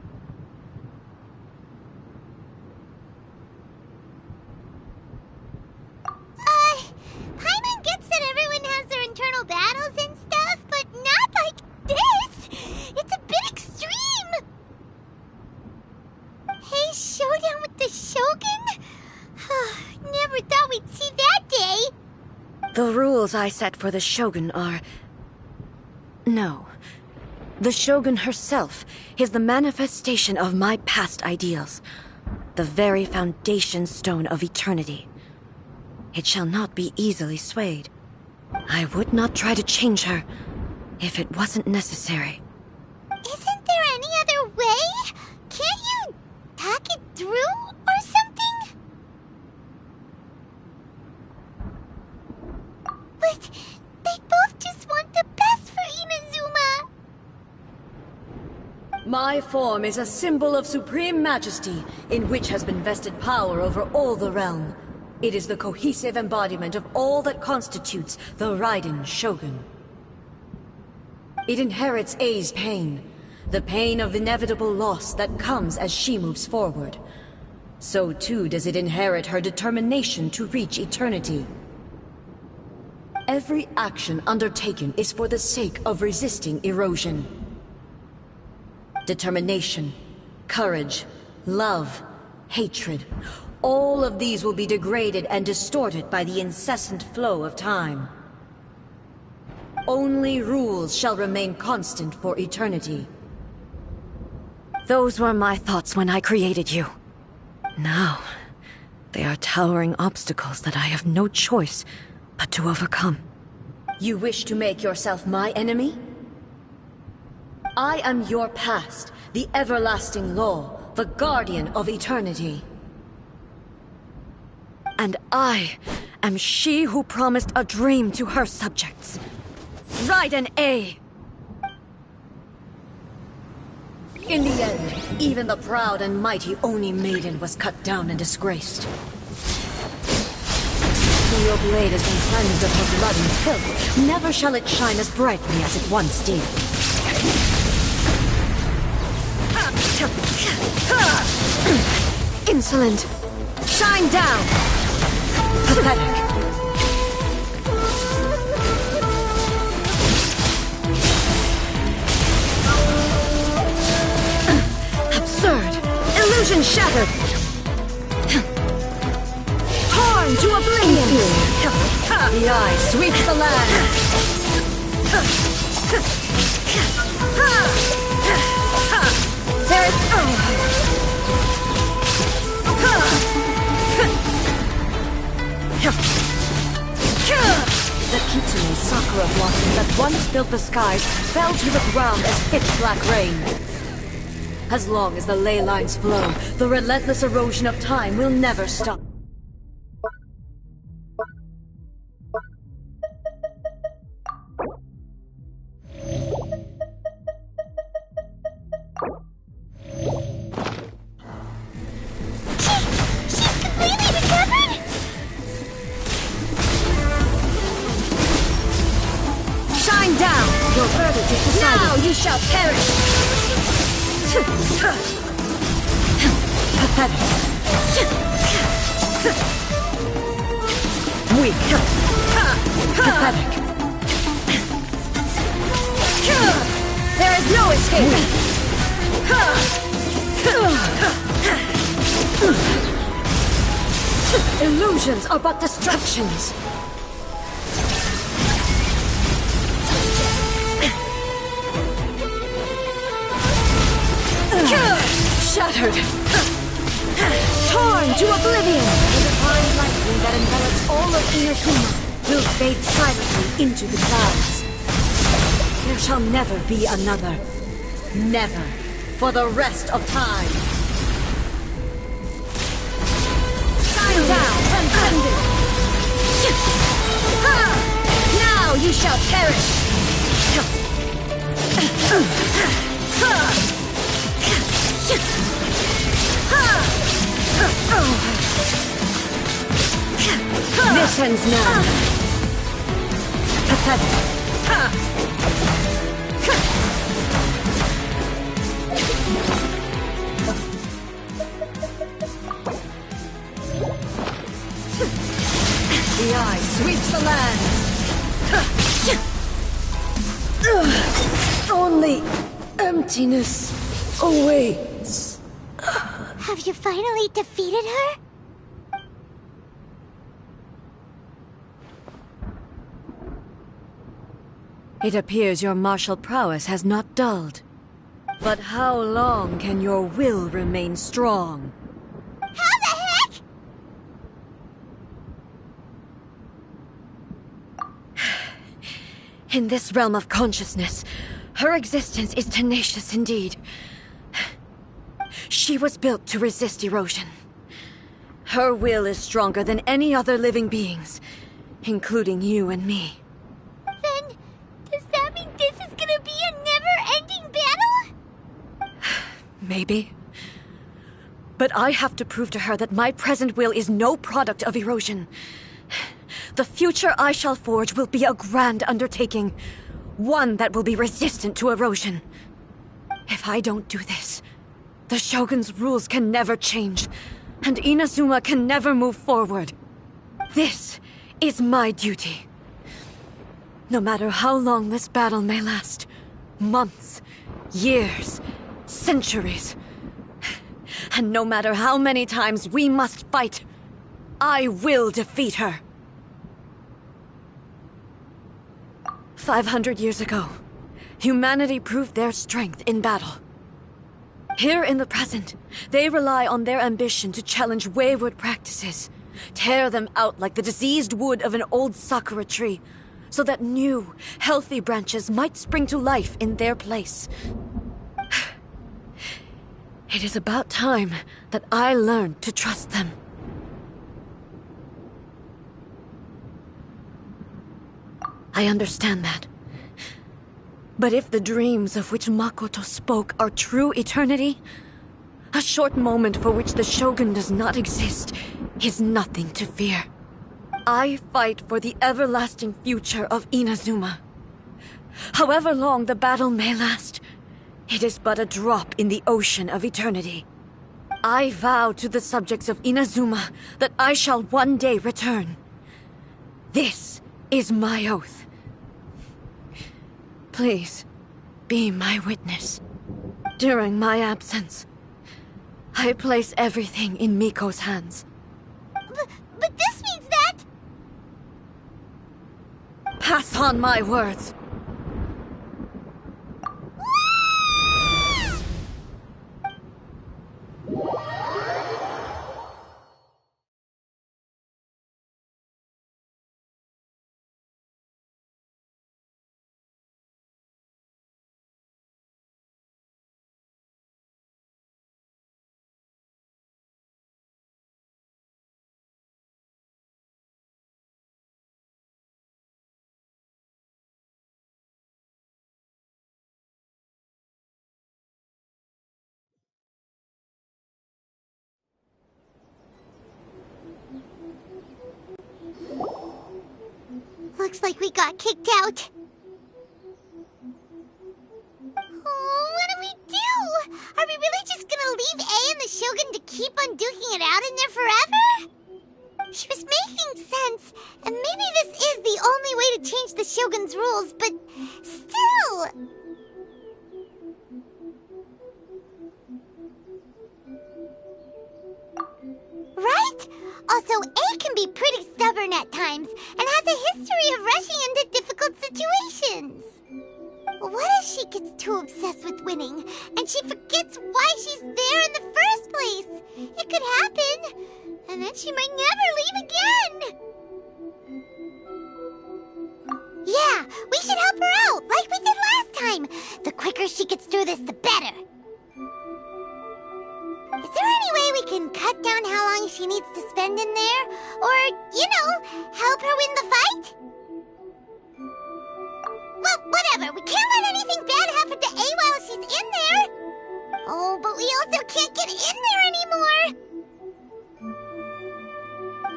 Paimon gets that everyone has their internal battles and stuff, but not like this! It's a bit extreme! Hey, showdown with the Shogun? Never thought we'd see that day! The rules I set for the Shogun are... No. The Shogun herself is the manifestation of my past ideals. The very foundation stone of eternity. It shall not be easily swayed. I would not try to change her if it wasn't necessary. Isn't there any other way? Can't you talk it through or something? But they both just want the best for Inazuma. My form is a symbol of supreme majesty, in which has been vested power over all the realm. It is the cohesive embodiment of all that constitutes the Raiden Shogun. It inherits Ei's pain, the pain of inevitable loss that comes as she moves forward. So too does it inherit her determination to reach eternity. Every action undertaken is for the sake of resisting erosion. Determination, courage, love, hatred, all of these will be degraded and distorted by the incessant flow of time. Only rules shall remain constant for eternity. Those were my thoughts when I created you. Now, they are towering obstacles that I have no choice but to overcome. You wish to make yourself my enemy? I am your past, the everlasting law, the guardian of eternity. And I am she who promised a dream to her subjects. Raiden A. In the end, even the proud and mighty Oni Maiden was cut down and disgraced. After your blade has been cleansed of her blood and filth, never shall it shine as brightly as it once did. Insolent! Shine down! Pathetic! Absurd! Illusion shattered! Torn to oblivion! The eye sweeps the land! There is... The Kitsune sakura blossom that once filled the skies fell to the ground as pitch-black rain. As long as the ley lines flow, the relentless erosion of time will never stop. Now you shall perish! Pathetic! Weak! Pathetic! There is no escape! Illusions are but distractions! Shattered! Torn to oblivion! The divine lightning that envelops all of Inazuma will fade silently into the clouds. There shall never be another. Never. For the rest of time. Shine down, transcendent! Now you shall perish! This ends now. Pathetic. The eye sweeps the land. Only emptiness awaits. Have you finally defeated her? It appears your martial prowess has not dulled. But how long can your will remain strong? How the heck? In this realm of consciousness, her existence is tenacious indeed. She was built to resist erosion. Her will is stronger than any other living being's, including you and me. Then, does that mean this is gonna be a never-ending battle? Maybe. But I have to prove to her that my present will is no product of erosion. The future I shall forge will be a grand undertaking, one that will be resistant to erosion. If I don't do this, the Shogun's rules can never change, and Inazuma can never move forward. This is my duty. No matter how long this battle may last, months, years, centuries, and no matter how many times we must fight, I will defeat her. 500 years ago, humanity proved their strength in battle. Here in the present, they rely on their ambition to challenge wayward practices, tear them out like the diseased wood of an old sakura tree, so that new, healthy branches might spring to life in their place. It is about time that I learned to trust them. I understand that. But if the dreams of which Makoto spoke are true eternity, a short moment for which the Shogun does not exist is nothing to fear. I fight for the everlasting future of Inazuma. However long the battle may last, it is but a drop in the ocean of eternity. I vow to the subjects of Inazuma that I shall one day return. This is my oath. Please, be my witness. During my absence, I place everything in Miko's hands. But this means that... Pass on my words. Looks like we got kicked out. Oh, what do we do? Are we really just gonna leave A and the Shogun to keep on duking it out in there forever? She was making sense, and maybe this is the only way to change the Shogun's rules, but still... Right? Also, A can be pretty stubborn at times, and has a history of rushing into difficult situations. What if she gets too obsessed with winning, and she forgets why she's there in the first place? It could happen, and then she might never leave again. Yeah, we should help her out, like we did last time. The quicker she gets through this, the better. Is there any way we can cut down how long she needs to spend in there? Or, you know, help her win the fight? Well, whatever. We can't let anything bad happen to A while she's in there. Oh, but we also can't get in there anymore.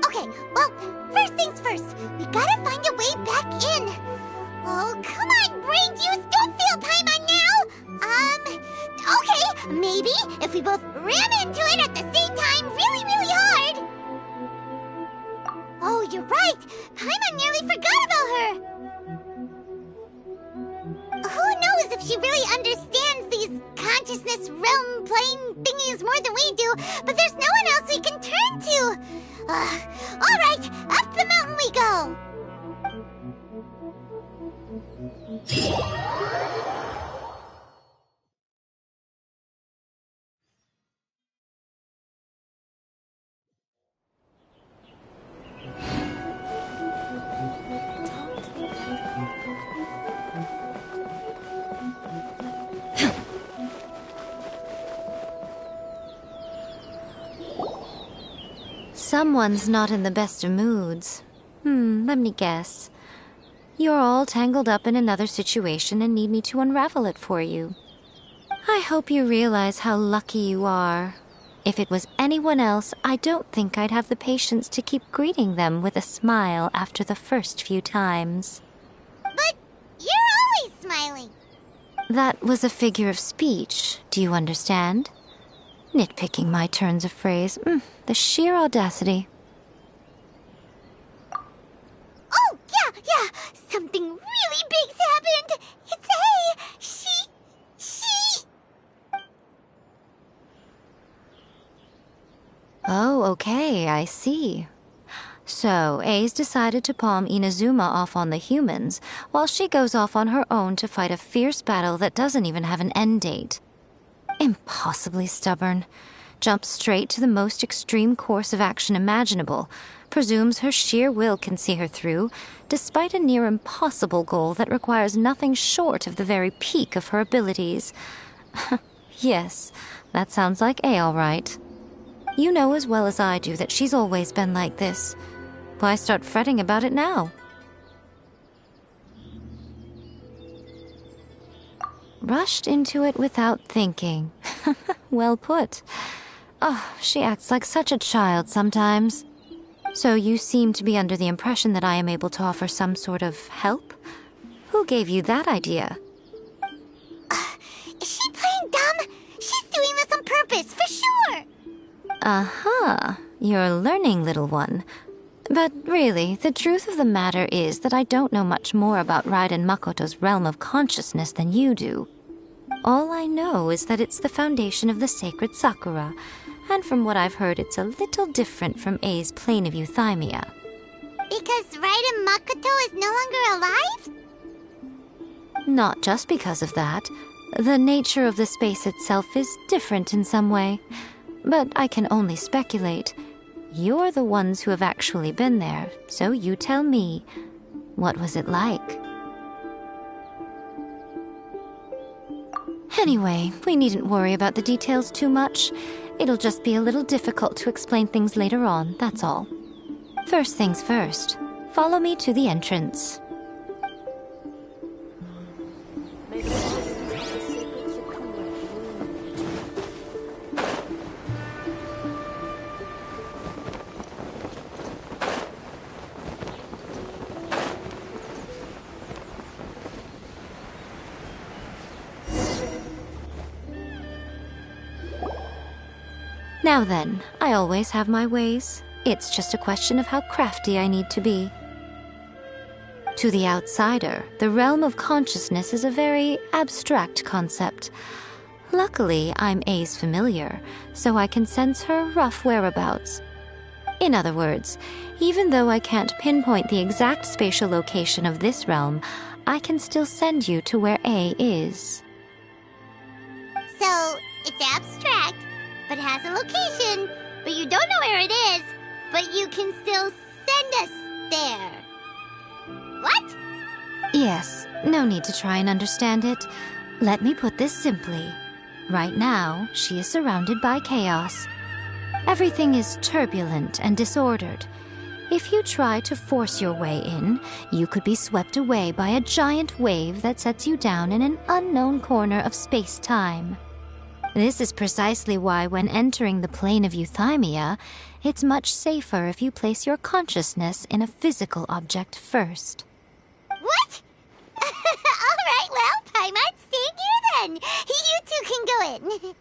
Okay, well, first things first. We gotta find a way back in. Oh, come on, brain juice. Don't feel time on now. Okay, maybe if we both ram into it at the same time really, really hard. Oh, you're right. Paimon nearly forgot about her. Who knows if she really understands these consciousness realm plane thingies more than we do, but there's no one else we can turn to. All right, up the mountain we go. Someone's not in the best of moods. Let me guess. You're all tangled up in another situation and need me to unravel it for you. I hope you realize how lucky you are. If it was anyone else, I don't think I'd have the patience to keep greeting them with a smile after the first few times. But you're always smiling. That was a figure of speech, do you understand? Nitpicking my turns of phrase. The sheer audacity. Oh, yeah. Something really big's happened. It's A. She... Oh, okay, I see. So, A's decided to palm Inazuma off on the humans, while she goes off on her own to fight a fierce battle that doesn't even have an end date. Impossibly stubborn. Jumps straight to the most extreme course of action imaginable, presumes her sheer will can see her through, despite a near impossible goal that requires nothing short of the very peak of her abilities. Yes, that sounds like A all right. You know as well as I do that she's always been like this. Why start fretting about it now? Rushed into it without thinking. Well put. Oh, she acts like such a child sometimes. So you seem to be under the impression that I am able to offer some sort of help? Who gave you that idea? Is she playing dumb? She's doing this on purpose, for sure! Uh-huh. You're learning, little one. But really, the truth of the matter is that I don't know much more about Raiden Makoto's realm of consciousness than you do. All I know is that it's the foundation of the sacred Sakura, and from what I've heard, it's a little different from A's plane of euthymia. Because Raiden Makoto is no longer alive? Not just because of that. The nature of the space itself is different in some way. But I can only speculate. You're the ones who have actually been there, so you tell me, what was it like? Anyway, we needn't worry about the details too much. It'll just be a little difficult to explain things later on, that's all. First things first, follow me to the entrance. Now then, I always have my ways. It's just a question of how crafty I need to be. To the outsider, the realm of consciousness is a very abstract concept. Luckily, I'm A's familiar, so I can sense her rough whereabouts. In other words, even though I can't pinpoint the exact spatial location of this realm, I can still send you to where A is. So, it's abstract, but has a location, but you don't know where it is, but you can still send us there. What? Yes, no need to try and understand it. Let me put this simply. Right now, she is surrounded by chaos. Everything is turbulent and disordered. If you try to force your way in, you could be swept away by a giant wave that sets you down in an unknown corner of space-time. This is precisely why when entering the plane of euthymia, it's much safer if you place your consciousness in a physical object first. What? Alright, well, Paimon's staying here then. You two can go in.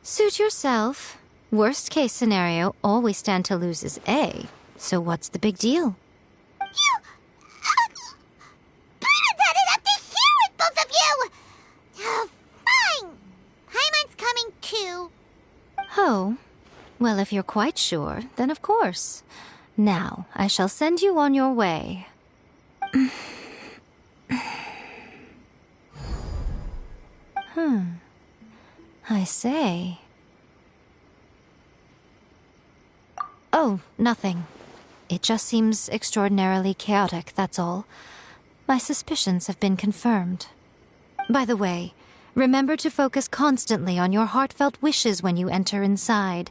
Suit yourself. Worst case scenario, all we stand to lose is A. So what's the big deal? You... Paimon's had it up to here with both of you! Oh, fine. Paimon's coming too. Oh, well, if you're quite sure, then of course. Now, I shall send you on your way. I say. Oh, nothing. It just seems extraordinarily chaotic, that's all. My suspicions have been confirmed. By the way, remember to focus constantly on your heartfelt wishes when you enter inside.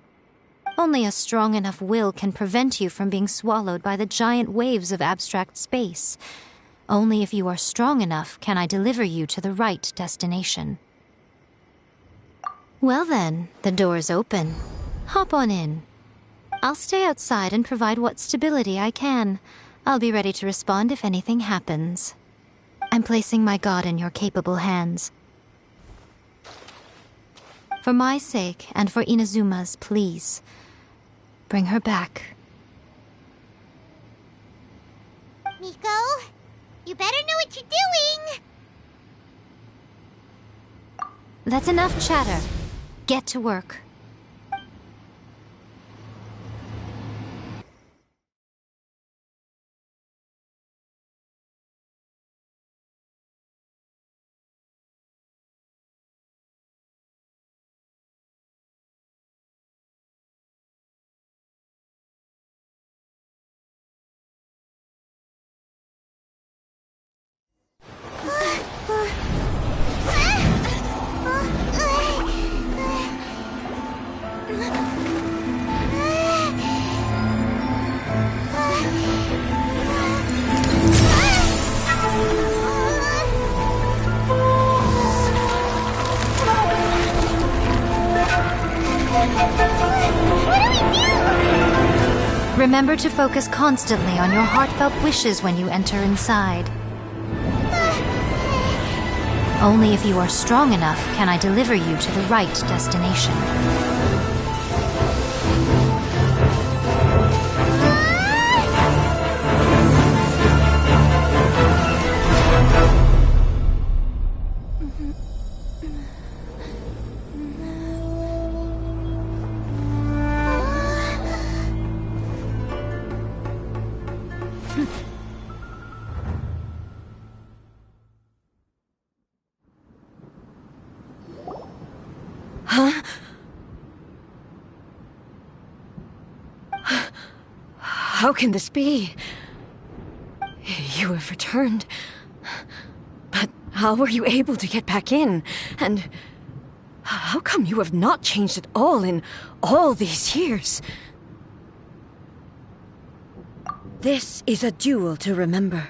Only a strong enough will can prevent you from being swallowed by the giant waves of abstract space. Only if you are strong enough can I deliver you to the right destination. Well then, the door's open. Hop on in. I'll stay outside and provide what stability I can. I'll be ready to respond if anything happens. I'm placing my god in your capable hands. For my sake and for Inazuma's, please, bring her back. Miko, you better know what you're doing! That's enough chatter. Get to work. Remember to focus constantly on your heartfelt wishes when you enter inside. Only if you are strong enough can I deliver you to the right destination. Huh? How can this be? You have returned. But how were you able to get back in? And how come you have not changed at all in all these years? This is a duel to remember.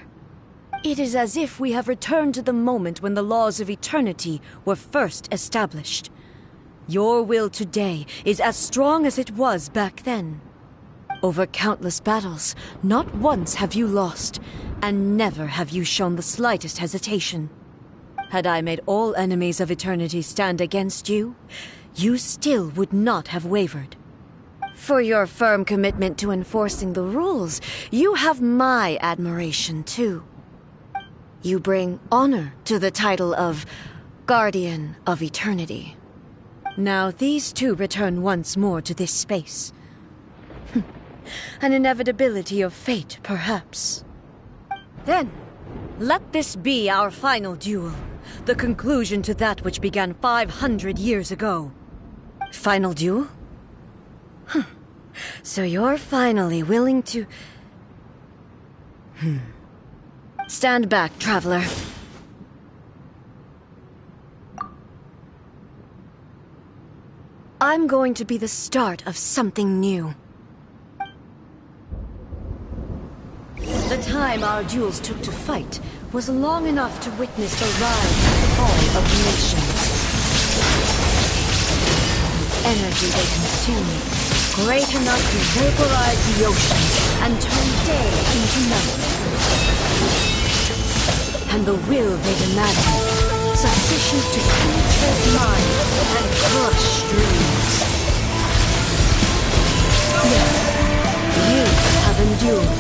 It is as if we have returned to the moment when the laws of eternity were first established. Your will today is as strong as it was back then. Over countless battles, not once have you lost, and never have you shown the slightest hesitation. Had I made all enemies of eternity stand against you, you still would not have wavered. For your firm commitment to enforcing the rules, you have my admiration too. You bring honor to the title of Guardian of Eternity. Now these two return once more to this space. An inevitability of fate, perhaps. Then, let this be our final duel, the conclusion to that which began 500 years ago. Final duel? So you're finally willing to... Stand back, traveler. I'm going to be the start of something new. The time our duels took to fight was long enough to witness the rise and fall of nations. The energy they consume, great enough to vaporize the ocean and turn day into night. And the will they demanded, sufficient to penetrate minds and crush dreams. Yet, you have endured.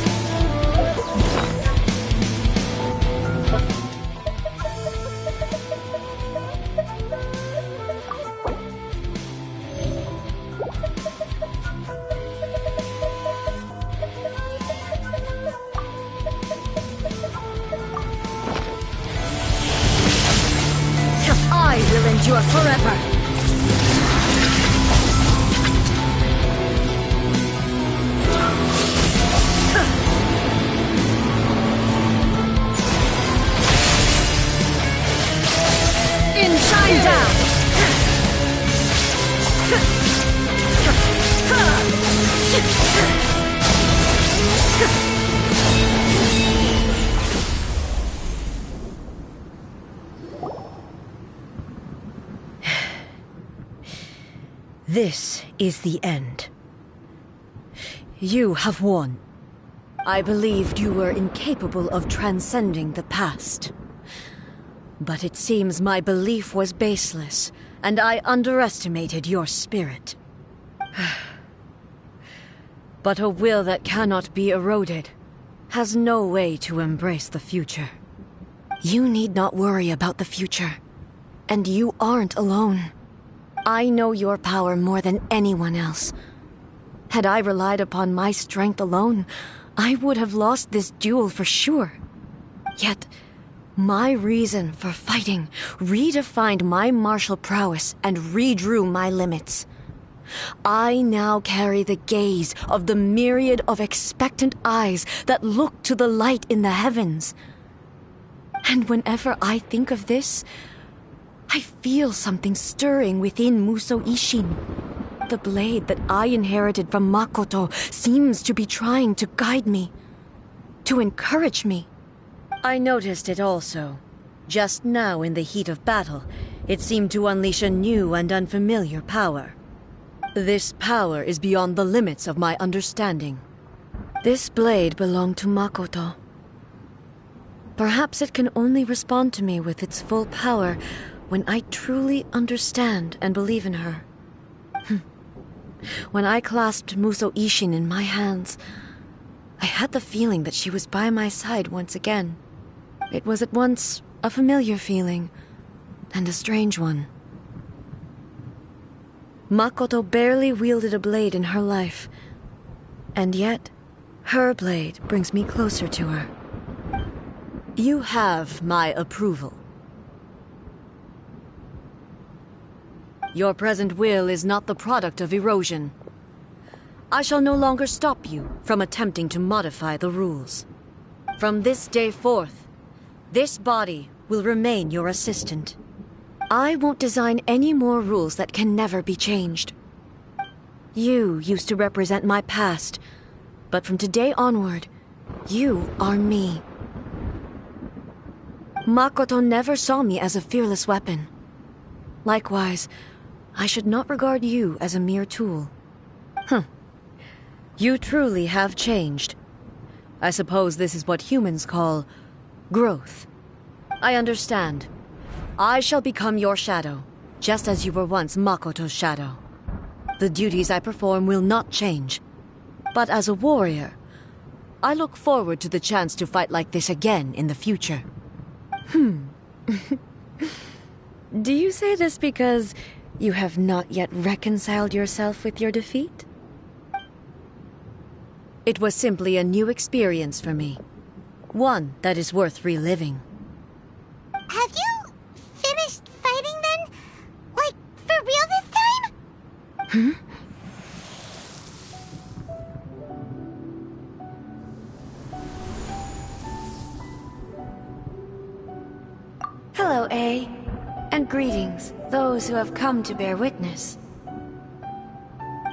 I will endure forever. In shine down. This is the end. You have won. I believed you were incapable of transcending the past. But it seems my belief was baseless, and I underestimated your spirit. But a will that cannot be eroded has no way to embrace the future. You need not worry about the future, and you aren't alone. I know your power more than anyone else. Had I relied upon my strength alone, I would have lost this duel for sure. Yet, my reason for fighting redefined my martial prowess and redrew my limits. I now carry the gaze of the myriad of expectant eyes that look to the light in the heavens. And whenever I think of this, I feel something stirring within Muso Ishin. The blade that I inherited from Makoto seems to be trying to guide me, to encourage me. I noticed it also. Just now in the heat of battle, it seemed to unleash a new and unfamiliar power. This power is beyond the limits of my understanding. This blade belonged to Makoto. Perhaps it can only respond to me with its full power when I truly understand and believe in her. When I clasped Muso Ishin in my hands, I had the feeling that she was by my side once again. It was at once a familiar feeling and a strange one. Makoto barely wielded a blade in her life, and yet her blade brings me closer to her. You have my approval. Your present will is not the product of erosion. I shall no longer stop you from attempting to modify the rules. From this day forth, this body will remain your assistant. I won't design any more rules that can never be changed. You used to represent my past, but from today onward, you are me. Makoto never saw me as a fearless weapon. Likewise, I should not regard you as a mere tool. You truly have changed. I suppose this is what humans call growth. I understand. I shall become your shadow, just as you were once Makoto's shadow. The duties I perform will not change. But as a warrior, I look forward to the chance to fight like this again in the future. Do you say this because you have not yet reconciled yourself with your defeat? It was simply a new experience for me. One that is worth reliving. Have you finished fighting then? Like, for real this time? Hello, A. And greetings, those who have come to bear witness.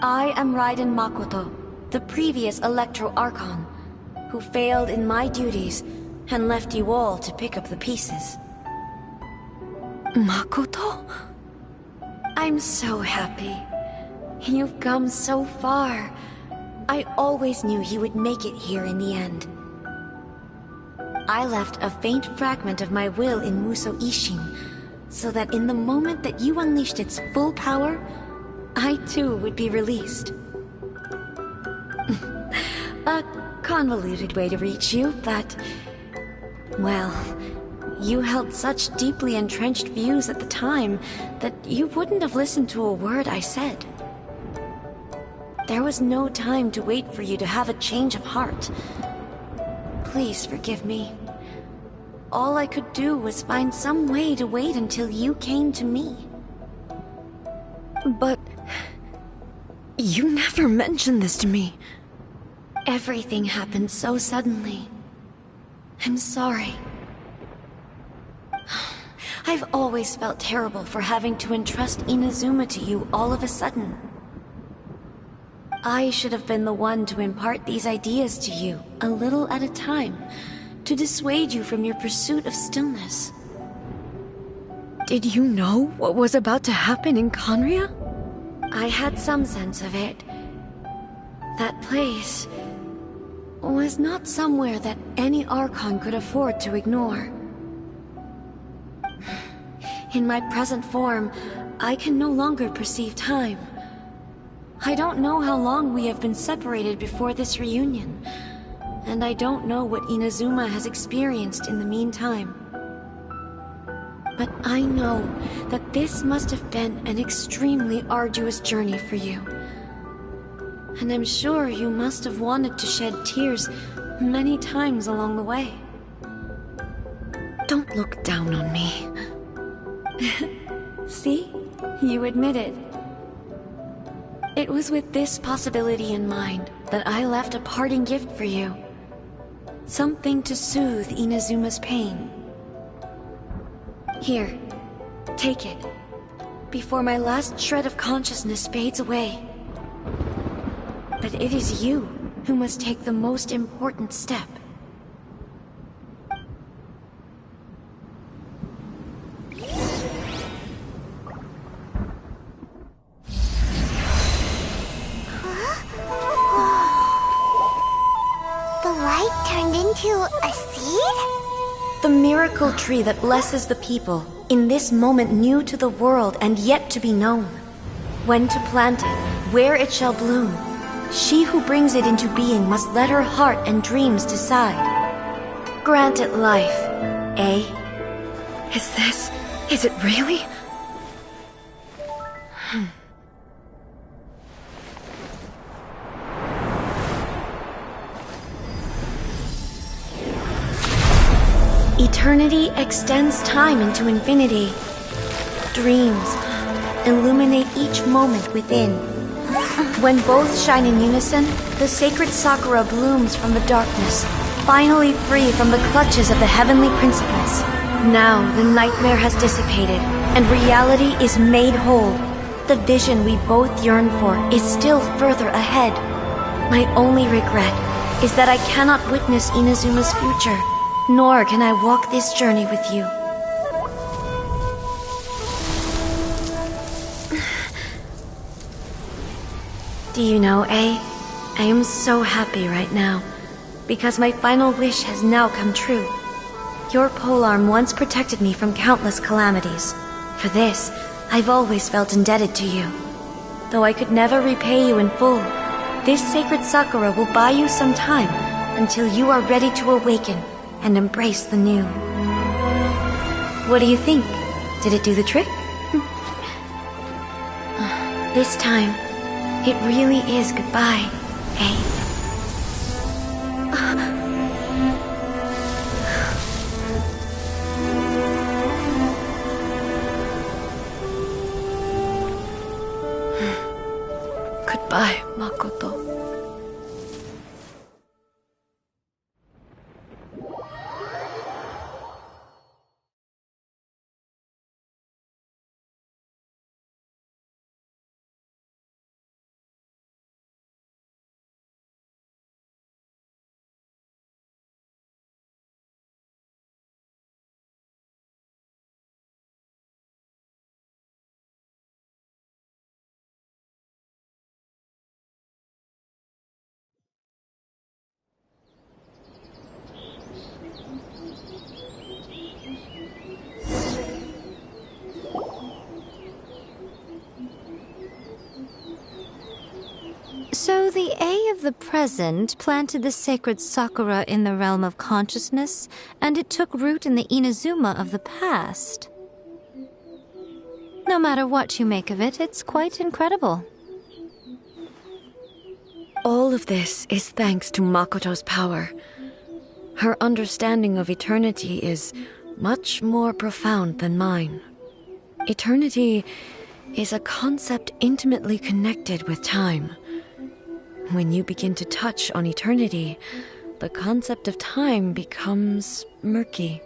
I am Raiden Makoto, the previous Electro Archon, who failed in my duties and left you all to pick up the pieces. Makoto? I'm so happy. You've come so far. I always knew you would make it here in the end. I left a faint fragment of my will in Muso Ishin, so that in the moment that you unleashed its full power, I too would be released. A convoluted way to reach you, but... well, you held such deeply entrenched views at the time that you wouldn't have listened to a word I said. There was no time to wait for you to have a change of heart. Please forgive me. All I could do was find some way to wait until you came to me. But... you never mentioned this to me. Everything happened so suddenly. I'm sorry. I've always felt terrible for having to entrust Inazuma to you all of a sudden. I should have been the one to impart these ideas to you, a little at a time, to dissuade you from your pursuit of stillness. Did you know what was about to happen in Conria? I had some sense of it. That place was not somewhere that any Archon could afford to ignore. In my present form, I can no longer perceive time. I don't know how long we have been separated before this reunion, and I don't know what Inazuma has experienced in the meantime. But I know that this must have been an extremely arduous journey for you. And I'm sure you must have wanted to shed tears many times along the way. Don't look down on me. See? You admit it. It was with this possibility in mind that I left a parting gift for you. Something to soothe Inazuma's pain. Here, take it. before my last shred of consciousness fades away. But it is you who must take the most important step. The light turned into a seed? The miracle tree that blesses the people, in this moment new to the world and yet to be known. When to plant it, where it shall bloom. She who brings it into being must let her heart and dreams decide. Grant it life, eh? Is it really? Eternity extends time into infinity. Dreams illuminate each moment within. When both shine in unison, the sacred Sakura blooms from the darkness, finally free from the clutches of the heavenly principles. Now the nightmare has dissipated, and reality is made whole. The vision we both yearn for is still further ahead. My only regret is that I cannot witness Inazuma's future, nor can I walk this journey with you. Do you know, I am so happy right now, because my final wish has now come true. Your polearm once protected me from countless calamities. For this, I've always felt indebted to you. Though I could never repay you in full, this sacred Sakura will buy you some time until you are ready to awaken and embrace the new. What do you think? Did it do the trick? This time, it really is goodbye, eh? Goodbye, Makoto. So the A of the present planted the sacred Sakura in the realm of consciousness, and it took root in the Inazuma of the past. No matter what you make of it, it's quite incredible. All of this is thanks to Makoto's power. Her understanding of eternity is much more profound than mine. Eternity is a concept intimately connected with time. When you begin to touch on eternity, the concept of time becomes murky.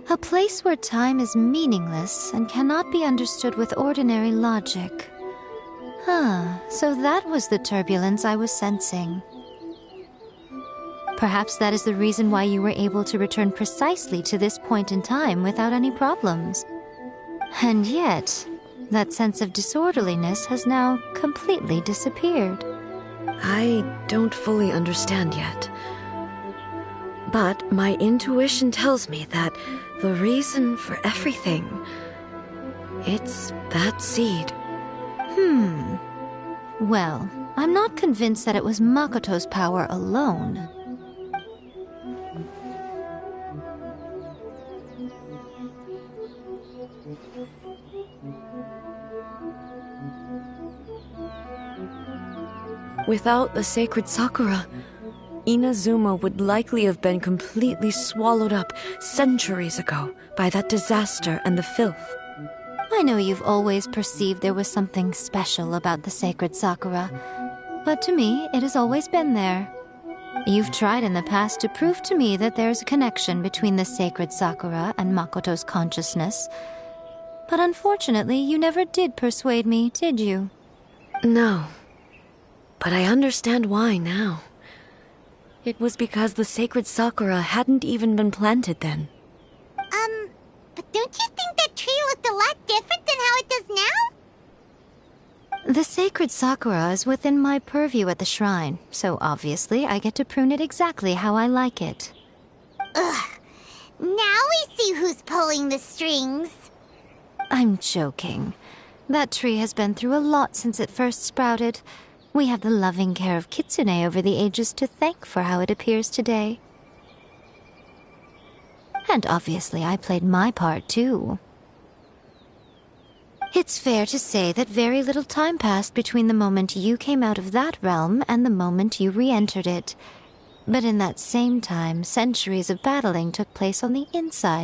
A place where time is meaningless and cannot be understood with ordinary logic. So that was the turbulence I was sensing. Perhaps that is the reason why you were able to return precisely to this point in time without any problems. And yet, that sense of disorderliness has now completely disappeared. I don't fully understand yet. But my intuition tells me that the reason for everything, it's that seed. Well, I'm not convinced that it was Makoto's power alone. Without the sacred Sakura, Inazuma would likely have been completely swallowed up centuries ago by that disaster and the filth. I know you've always perceived there was something special about the sacred Sakura, but to me, it has always been there. You've tried in the past to prove to me that there's a connection between the sacred Sakura and Makoto's consciousness. But unfortunately, you never did persuade me, did you? No. But I understand why now. It was because the sacred Sakura hadn't even been planted then. But don't you think that tree looked a lot different than how it does now? The sacred Sakura is within my purview at the shrine, so obviously I get to prune it exactly how I like it. Ugh. Now we see who's pulling the strings. I'm joking. That tree has been through a lot since it first sprouted. We have the loving care of Kitsune over the ages to thank for how it appears today. And obviously I played my part too. It's fair to say that very little time passed between the moment you came out of that realm and the moment you re-entered it. But in that same time, centuries of battling took place on the inside.